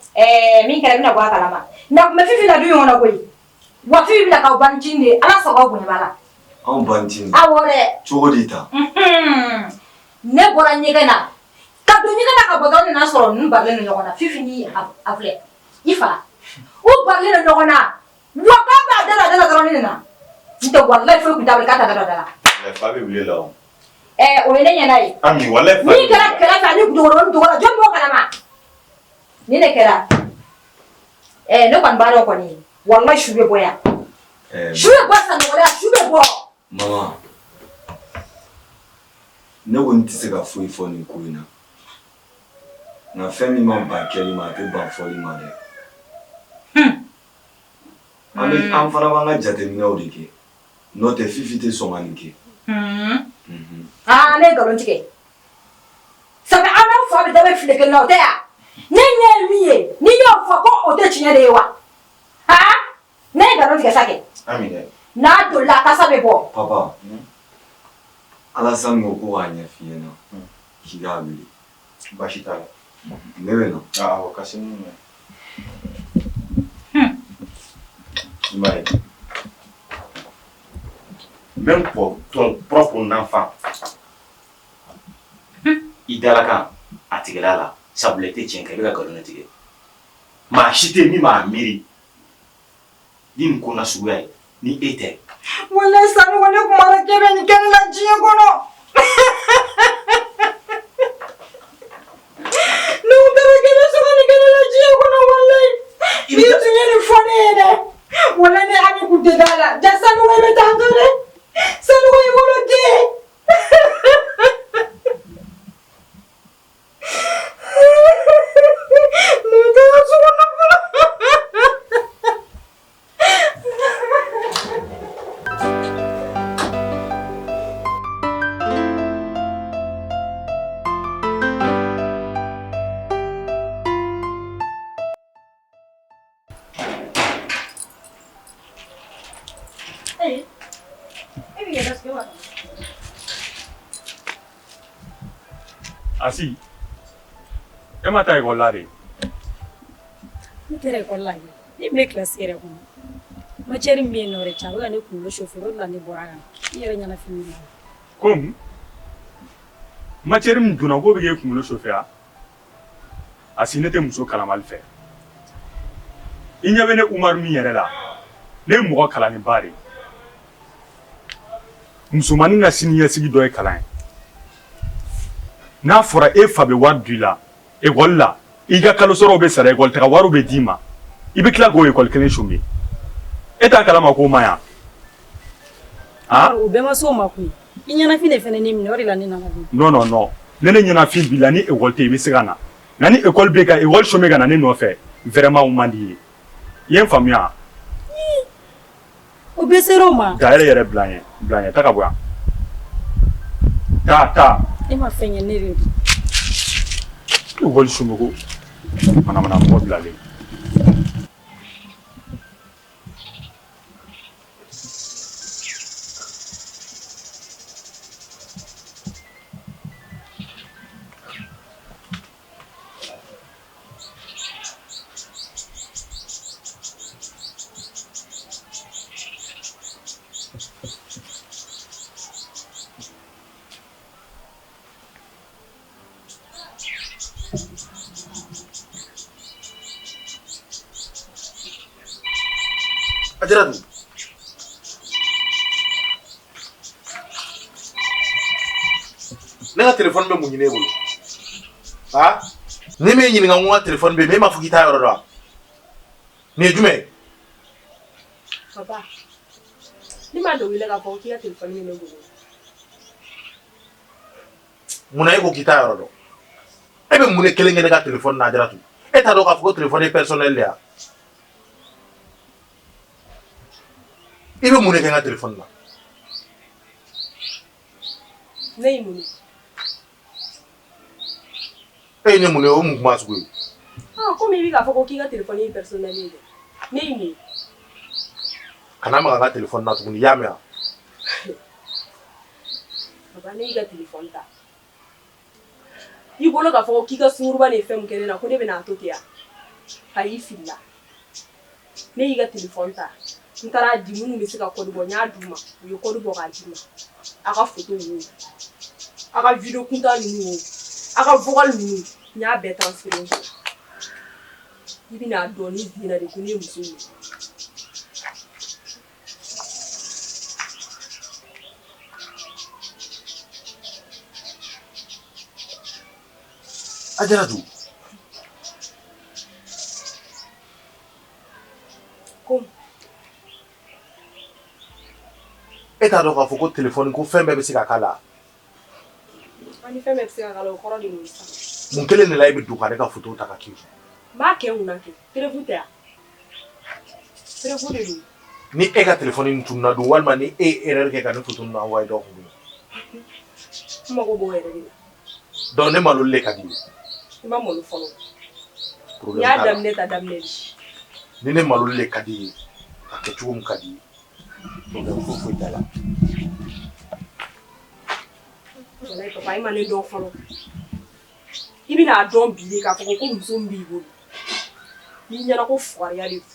Min kera bina kwa kalama. Na kumefifi na duyo ngona koi. Wa fifi bina ka banjinde ala sago kunya bala. An banjinde. Awore. Chogodita. Ne bora nyegena. Ka do nyegena ka bodo na soro nbarle no yogona fifi ni afle. Ifa. U barle no yogona. Wa ba dala dala na. Nto wallahi fo ku tabal kata dala. La fabi wule la. O ene nyanai. Ami wallahi Ni kera fa ni dogoro jombo kalama. Ni ne kera. Ne kwan baro ko ni. Wallahi shube boya. Shube boya no wala shube bo. Mama. Ne wonti se ka foi fo ni kuina. Na femi ma ba keli ma te ba fo li ma de. Ami am fana wanga jate mi na ke. No te fifi te so mani ke. Ne galon tike. Sabe ana fo be dawe file ke no te ya. Ne miye. Ni yo fo ko o te chinya de wa. Ne galon tike sake. Amine. Na do la kasa be bo. Papa. Alasan mo ko anya fiye na. Kiga abili. Bashita. Newe na. O kasimu me. Imagine. Même pour ton propre enfant, il dalakan a tigɛla la sabula i tɛ tiɲɛ kɛ i bɛ ka nkalon tigɛ maa si tɛ min b'a miiri ni nin ko na suguya ye ni e tɛ. Walayi Sanogo ne kuma na k'e bɛ nin kɛ ne la diɲɛ kɔnɔ. Asi, ema ta école là de. Ne tɛ école la ne bɛ classe yɛrɛ kɔnɔ matière min bɛ yen nɔ yɛrɛ ca a bɛ ka ne kunkolo chauffer o de la ne bɔra kan i yɛrɛ ɲɛna fini na. Comme matière min donna ko bɛ k'e kunkolo chauffer a? Asi ne tɛ muso kalamali fɛ. I ɲɛ bɛ ne Umaru min yɛrɛ la ne ye mɔgɔ kalanenba de ye. Musomanin ka siniɲɛsigi dɔ ye kalan ye. N'a fɔra e fa bɛ wari di la école la i ka kalo sɔrɔw bɛ sara école taga wariw bɛ d'i ma i bɛ tila k'o école kelen chômer e t'a kalama k'o ma yan. O bɛɛ ma s'o ma koyi i ɲɛnafin de fɛnɛ ne minɛ o de la ne nana bi. Non non non ne ɲɛnafin b'i la ni école tɛ i bɛ se ka na nka ni école bɛ ka école chômer ka na ne nɔfɛ vraiment o man di ye i ye n faamuya. O bɛɛ ser'o ma. Da yɛrɛ bila n ye taa ka bɔ yan taa. E ma fɛn ye ne de don. École chômer ko manamana mɔgɔ bilalen. Ajaratu. Ne ka téléphone bɛ mun ɲini e bolo? Ha? Ne m'e ɲininka n ko n ka téléphone bɛ yen, mais e m'a fɔ k'i t'a yɔrɔ dɔn wa? Nin ye jumɛn ye? Papa, ne m'a dɔn wele k'a fɔ k'i ka téléphone bɛ ne bolo. Munna e ko k'i t'a yɔrɔ dɔn? E bɛ mun de kelen kɛ ne ka téléphone na Ajaratu? E t'a dɔn k'a fɔ ko téléphone ye personnel de ye wa? I bɛ mun de kɛ n ka téléphone na? Ne y'i mun ye? E ye ne mun ye o mun kuma sugu ye? Komi i bɛ k'a fɔ ko k'i ka téléphone ye personnel ye dɛ. Ne y'i mun ye? Kana maga n ka téléphone na tuguni, i y'a mɛn wa? Papa, ne y'i ka téléphone ta. I bolo k'a fɔ ko k'i ka sunguruba ni fɛn mun kɛ ne na ko ne bɛna a to ten wa? Ayi, i filila. Ne y'i ka téléphone ta. N taara di minnu bɛ se ka code bɔ n y'a d'u ma u ye code bɔ k'a di ma a ka photo ninnu a ka video kunta ninnu a ka vocal ninnu n y'a bɛɛ transféré i bɛna dɔn ni zina de ko ne ye muso ye. Ajaratu. Comme E t'a dɔn k'a fɔ ko téléphone ko fɛn bɛɛ bɛ se ka k'a la? ani fɛn bɛɛ bɛ se ka k'a la o kɔrɔ de y'o ye sisan. Mun kelen de la e bɛ don ka ne ka photo ta ka k'i kun? N b'a kɛ mun na kɛ téléphone tɛ wa? Téléphone de don. Ni e ka téléphone in tununa don walima ni e ye erreur kɛ ka ne photo ninnu envoyé dɔ kun. N mago b'o yɛrɛ de la. Donc ne malo le ka di ye. I ma malo fɔlɔ. N Problème y'a t'a la. daminɛ ta daminɛ de. Ni ne malo le ka di ye a kɛ cogo min ka di ye. Problème foyi t'a la. Walayi papa, i ma ne dɔn fɔlɔ. I bɛna dɔn bi de k'a fɔ ko muso min b'i bolo. N'i ɲɛna ko fugariya de don.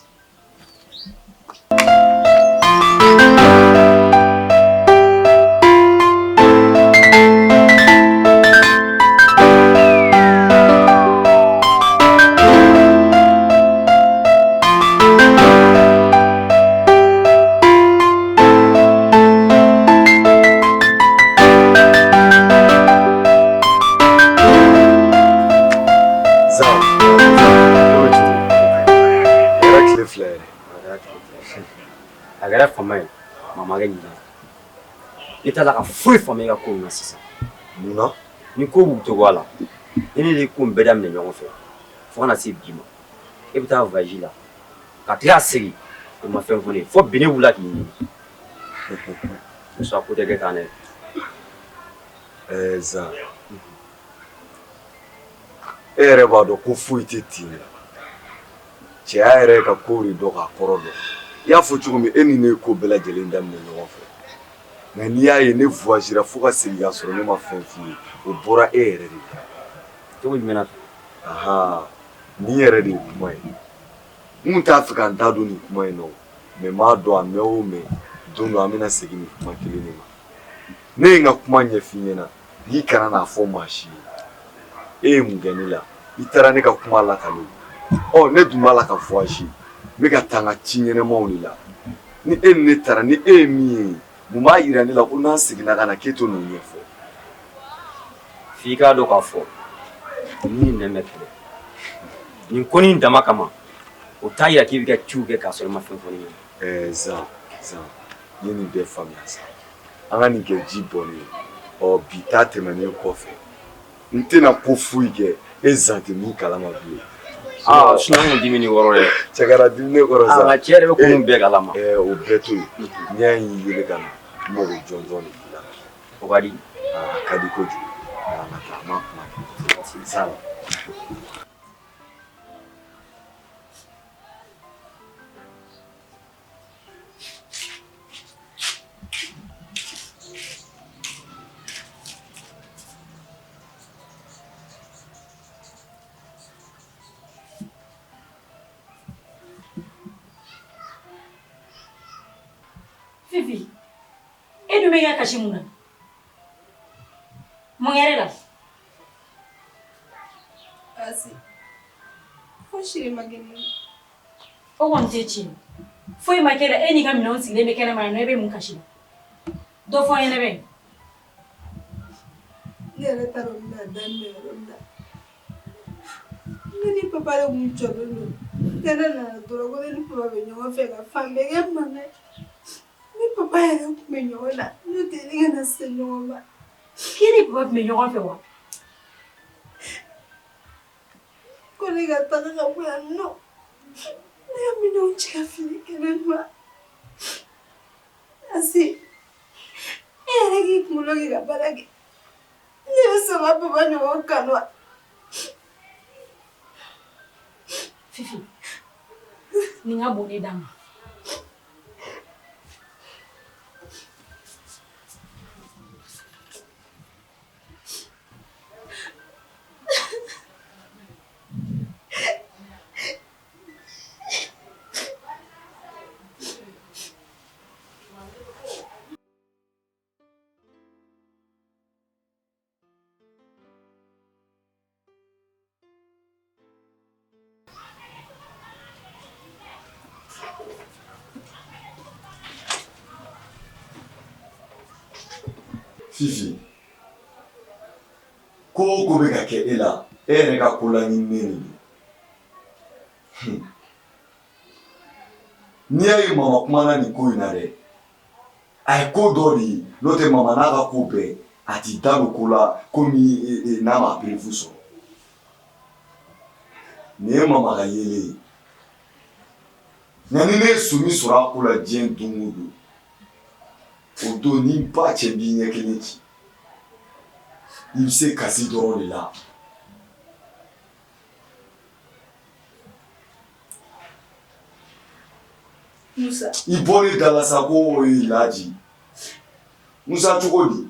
fila a kɛra fama ye mama kɛ ɲinɛ i t'a la ka foyi fama i ka ko na sisan mun na ni ko b'u togo a la i ni de ko bɛɛ daminɛ ɲɔgɔn fɛ fo kana se bi ma i bɛ taa voyage la ka tila segin i ma fɛn fɔ ne ye fo bi ne wulila k'i ɲini muso ko tɛ kɛ tan dɛ Zan e yɛrɛ b'a dɔn ko foyi tɛ ten na cɛya yɛrɛ ka kow de dɔn k'a kɔrɔ dɔn i y'a fɔ cogo min e ni ne ye ko bɛɛ lajɛlen daminɛ ɲɔgɔn fɛ nka n'i y'a ye ne voyagera fo ka segin ka sɔrɔ ne ma fɛn f'i ye o bɔra e yɛrɛ de la cogo jumɛn na nin yɛrɛ de ye kuma ye n kun t'a fɛ ka n da don nin kuma in na mɛ m'a dɔn a mɛn o mɛn don dɔ an bɛna segin nin kuma kelen de ma ne ye n ka kuma ɲɛf'i ɲɛna n'i kana n'a fɔ maa si ye e ye mun kɛ ne la i taara ne ka kuma lakale ne dun b'a la ka voyage n bɛ ka taa n ka ci ɲɛnɛmaw de la ni e ni ne taara ni e ye min ye mun b'a yira ne la ko n'an seginna ka na k'e to nin ɲɛfɔ f'i k'a dɔn k'a fɔ ni nɛn bɛ kɛlɛ nin ko nin dama kama o t'a yira k'i bɛ ka ciw kɛ k'a sɔrɔ i ma fɛn fɔ ne ɲɛna Zan n ye nin bɛɛ faamuya sa an ka nin kɛ ji bɔnnen ye bi ta tɛmɛnen kɔfɛ n tɛna ko foyi kɛ e Zan tɛ min kalama bilen sinɔn kun dimi ni wɔɔrɔ dɛ cɛkara dimi ne kɔrɔ sa nka cɛ yɛrɛ bɛ ko min bɛɛ kalama o bɛɛ to yen n'i y'a y'i yele ka na n mago jɔnjɔn de b'i la o ka di a ka di kojugu an ka taa an ma kuma kɛ sa la Fifi, e dun bɛ ka kasi mun na? Mun yɛrɛ la? Asi, fo siri ma kɛ ne la. O kɔni tɛ tiɲɛ. Foyi ma kɛ la, e n'i ka minɛnw sigilen bɛ kɛnɛma yan nɔ, e bɛ mun kasi la? Dɔ fɔ n ɲɛna bɛ. Ne yɛrɛ t'a dɔn n bɛna daminɛ yɔrɔ min na. Ne ni papa de kun jɔlen don. Tɛnɛ nana dɔrɔn ko ne ni papa bɛ ɲɔgɔn fɛ ka fan bɛɛ kɛ mankan ye. Ni papa yɛrɛ kun bɛ ɲɔgɔn na, n'o tɛ ne kana se ɲɔgɔn ma. K'i ni papa tun bɛ ɲɔgɔn fɛ wa? Ko ne ka taga ka bɔ yan nɔ. Ne ka minɛnw cɛ ka fili kɛnɛma. Asi, e yɛrɛ k'i kunkolo kɛ ka baara kɛ. Ne bɛ sɔn ka papa ɲɔgɔn kanu wa? Fifi, nin ka bon ne d'a ma. Fifi, ko o ko bɛ ka kɛ e la e yɛrɛ ka ko laɲininen de don n'i y'a ye mama kumana nin ko in na dɛ a ye ko dɔ de ye n'o tɛ mama n'a ka ko bɛɛ a t'i da don ko la komi n'a ma perewu sɔrɔ nin ye mama ka yele ye nka ni ne ye soni sɔrɔ a ko la diɲɛ don o don o don ni ba cɛ b'i ɲɛ kelen ci i bɛ se kasi dɔrɔn de la Musa, i bɔlen da la sa ko o ye Laji Musa cogo di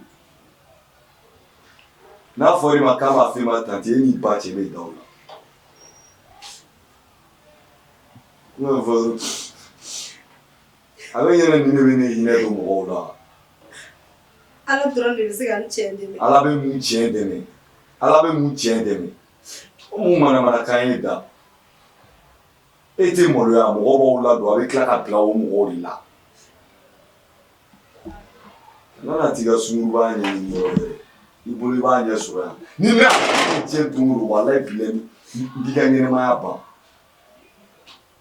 n'a fɔra i ma k'a b'a fɛ ma tante e n'i ba cɛ bɛ da o la a bɛ ɲɛna ni ne bɛ ne hinɛ don mɔgɔw la Ala dɔrɔn de bɛ se ka n cɛ dɛmɛ. Ala bɛ mun cɛ dɛmɛ Ala bɛ mun cɛ dɛmɛ o mun manamanakan ye da e tɛ maloya mɔgɔw b'aw ladon a bɛ tila ka bila o mɔgɔw de la nana t'i ka sunkuruba ɲɛɲini yɔrɔ wɛrɛ i bolo i b'a ɲɛ sɔrɔ yan ni ne y'a diɲɛ don o don walayi bilahi n b'i ka ɲɛnɛmaya ban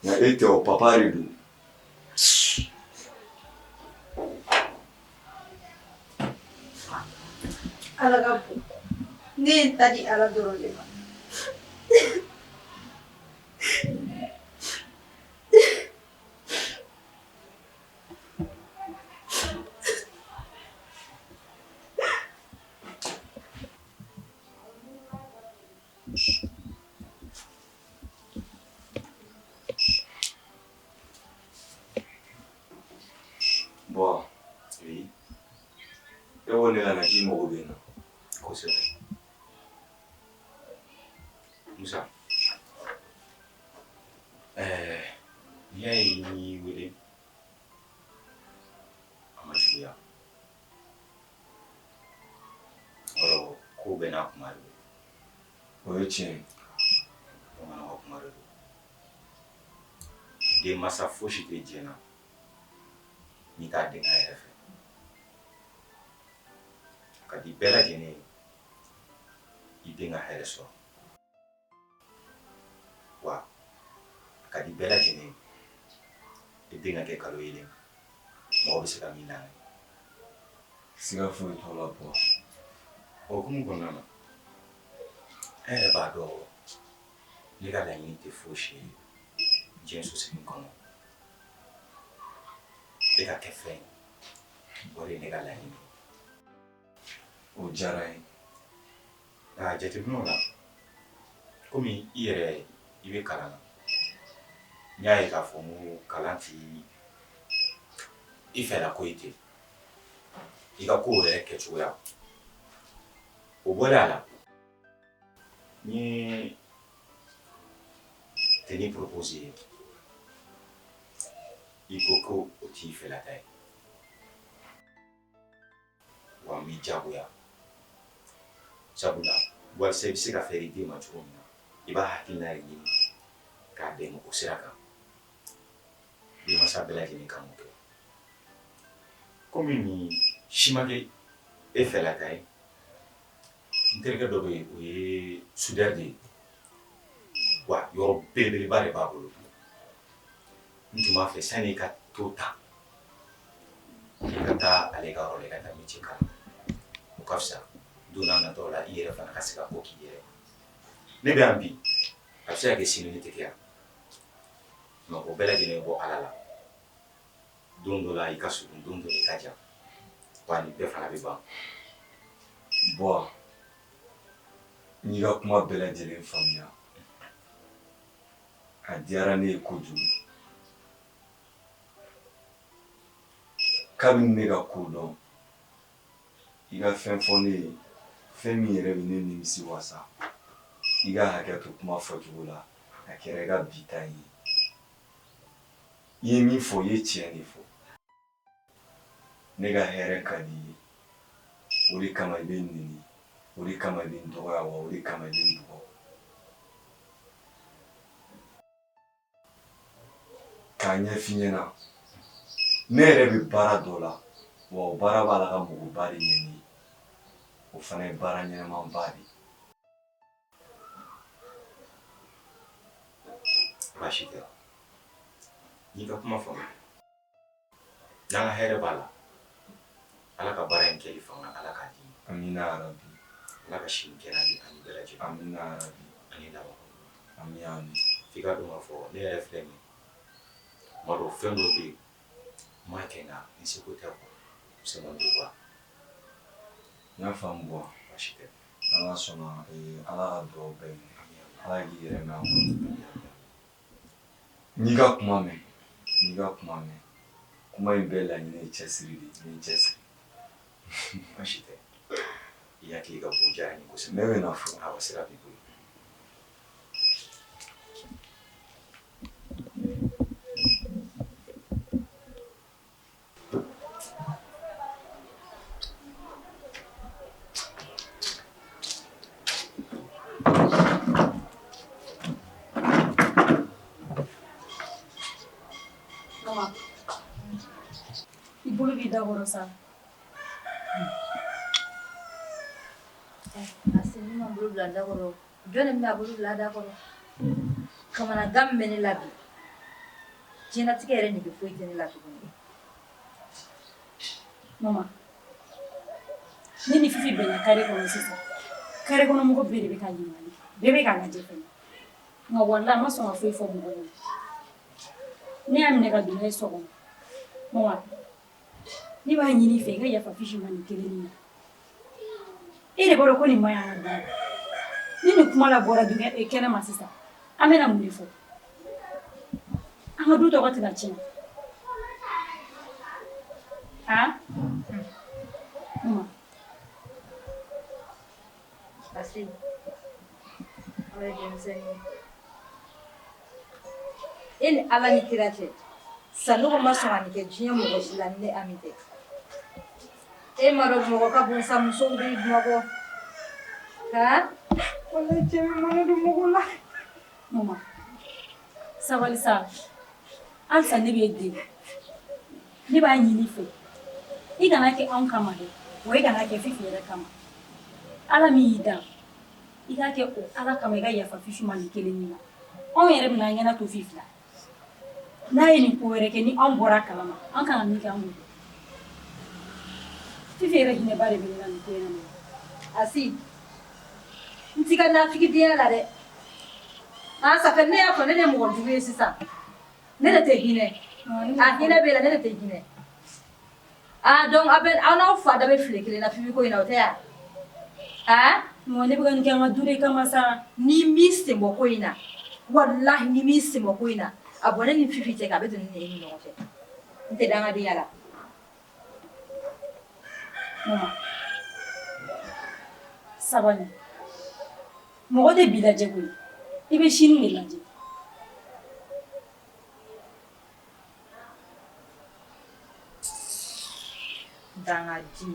nka e tɛ o papa de don. Ala ka bon. Ne ye n ta di Ala dɔrɔn de ma. Bon, oui. E ko ne kana k'i mago bɛ n na kosɛbɛ. Musa, n'i y'a ye n y'i wele a ma juguya. Ɔrɔ ko bɛɛ n'a kuma de don. O ye tiɲɛ ye. Bamananw ka kuma de don. Denmansa fosi tɛ diɲɛ na n'i t'a denkɛ yɛrɛ fɛ. A ka di bɛɛ lajɛlen ye i den ka hɛrɛ sɔrɔ. Wa a ka di bɛɛ lajɛlen ye i den ka kɛ kalo yelen mɔgɔ bɛ se ka min n'a ye. Siga foyi t'o la bɔ. O hukumu kɔnɔna na e yɛrɛ b'a dɔn ne ka laɲini tɛ fosi ye diɲɛ sosigi kɔnɔ. E ka kɛ fɛn o de ye ne ka laɲini. O diyara n ye. Nka jateminɛw la komi i yɛrɛ i bɛ kalan na n y'a ye k'a fɔ ko kalan ti i fɛla ko ye ten i ka kow yɛrɛ kɛcogoya o bɔlen a la n ye tenue proposé i ko ko o t'i fɛlata ye wa n b'i diyagoya sabula walasa i bɛ se ka fɛɛrɛ i den ma cogo min na i b'a hakilina de ɲini k'a dɛmɛ o sira kan denmansa bɛɛ lajɛlen kan k'o kɛ komi nin si ma kɛ e fɛlata ye n terikɛ dɔ bɛ yen o ye soudeur de ye wa yɔrɔ belebeleba de b'a bolo n tun b'a fɛ sani i ka to ta i ka taa ale ka yɔrɔ la i ka taa métier kalan o ka fisa don n'a nataw la i yɛrɛ fana ka se ka ko k'i yɛrɛ ne bɛ yan bi a bɛ se ka kɛ sini ne tɛ kɛ yan nka o bɛɛ lajɛlen bɔ ala la don dɔ la i ka surun don dɔ la i ka jan wa nin bɛɛ fana bɛ ban. Bɔn n y'i ka kuma bɛɛ lajɛlen faamuya a diyara ne ye kojugu kabini ne ka ko dɔn i ka fɛn fɔ ne ye fɛn min yɛrɛ bɛ ne nimisi wasa i ka hakɛ to kuma fɔcogo la a kɛra i ka bita ye i ye min fɔ i ye tiɲɛ de fɔ ne ka hɛrɛ ka di i ye o de kama i bɛ n nɛni o de kama i bɛ n dɔgɔya wa o de kama i bɛ n bugɔ k'a ɲɛf'i ɲɛna ne yɛrɛ bɛ baara dɔ la wa o baara b'a la ka mɔgɔba de ɲɛ ne ye o fana ye baara ɲɛnɛmanba de ye. Baasi tɛ n'i ka kuma faamu n'an ka hɛrɛ b'a la ala ka baara in kɛli fanga ala k'a di amina yarabi ala ka sini kɛnɛ di ani bɛɛ lajɛlen amina yarabi ani laban amina f'i ka dɔn k'a fɔ ne yɛrɛ filɛ nin ye tuma dɔw fɛn dɔw bɛ yen n m'a kɛ nka n seko tɛ c'est mon devoir. N y'a faamu bɔ baasi tɛ ala sɔnna ala ka dugawu bɛɛ minɛ ala k'i yɛrɛ mɛn an kɔnɔ. N'i ka kuma mɛn n'i ka kuma mɛn kuma in bɛɛ laɲini ye cɛsiri de ye n ye cɛsiri baasi tɛ i hakili ka bon diyara n ye kosɛbɛ ne bɛ na fɔ awa sira b'i bolo. I bolo b'i da kɔrɔ sa. Asi ni ma bolo bila da kɔrɔ jɔn de bɛna bolo bila da kɔrɔ kamanagan min bɛ ne la bi diɲɛlatigɛ yɛrɛ nege foyi tɛ ne la tuguni. Mama, ne ni Fifi bɛnna kare kɔnɔ sisan. Kare kɔnɔ mɔgɔ bɛɛ de bɛ ka ɲininkali kɛ. Bɛɛ bɛ k'a lajɛ fɛnɛ. Nka walahi a ma sɔn ka foyi fɔ mɔgɔ ɲɛna. Ne y'a minɛ ka don n'a ye so kɔnɔ. Mama, ne b'a ɲini i fɛ i ka yafa Fifi ma nin kelen na. E de b'a dɔn ko nin ma ɲi an ka du. Ni nin kuma la bɔra kɛnɛ ma sisan, an bɛna mun de fɔ? An ka du tɔgɔ tɛna tiɲɛ. Han? Mama. Asi, ala ye denmisɛnnin ye. E ni ala ni kira cɛ, Sanogo ma sɔn ka nin kɛ diɲɛ mɔgɔ si la ni ne Ami tɛ. E ma dɔn Bamakɔ ka bon sa musow bɛ Bamakɔ. Han? Walahi cɛ bɛ mana don mɔgɔ la. Mama, sabali sa. Halisa ne b'e deli. Ne b'a ɲini i fɛ. I kana kɛ anw kama dɛ, wa i kana kɛ Fifi yɛrɛ kama. Ala min y'i da, i k'a kɛ o Ala kama i ka yafa Fifi ma nin kelen na. Anw yɛrɛ bɛna an ɲɛna to Fifi la. N'a ye nin ko wɛrɛ kɛ ni anw bɔra kalama, an kan ka min kɛ an b'o kɛ. Fifi yɛrɛ hinɛba de bɛ ne la nin ko in na. Asi, n t'i ka nafigidenya la dɛ. Ah, ça fait ne y'a fɔ ne de ye mɔgɔ jugu ye sisan. Ne de tɛ hinɛ. A hinɛ b'e la, ne de tɛ hinɛ. Ah, donc aw n'aw fa da bɛ file kelen na Fifi ko in na, o tɛ yan? Ah? Mama, ne bɛ ka nin kɛ an ka du de kama sa. N'i m'i sen bɔ ko in na, walahi n'i m'i sen bɔ ko in na, a bɔ ne ni Fifi cɛ kan a bɛ don ne ni ɲɔgɔn cɛ. N tɛ dangadenya la. Mama, sabali. Mɔgɔ tɛ bi lajɛ koyi. I bɛ sini de lajɛ. Dangadi.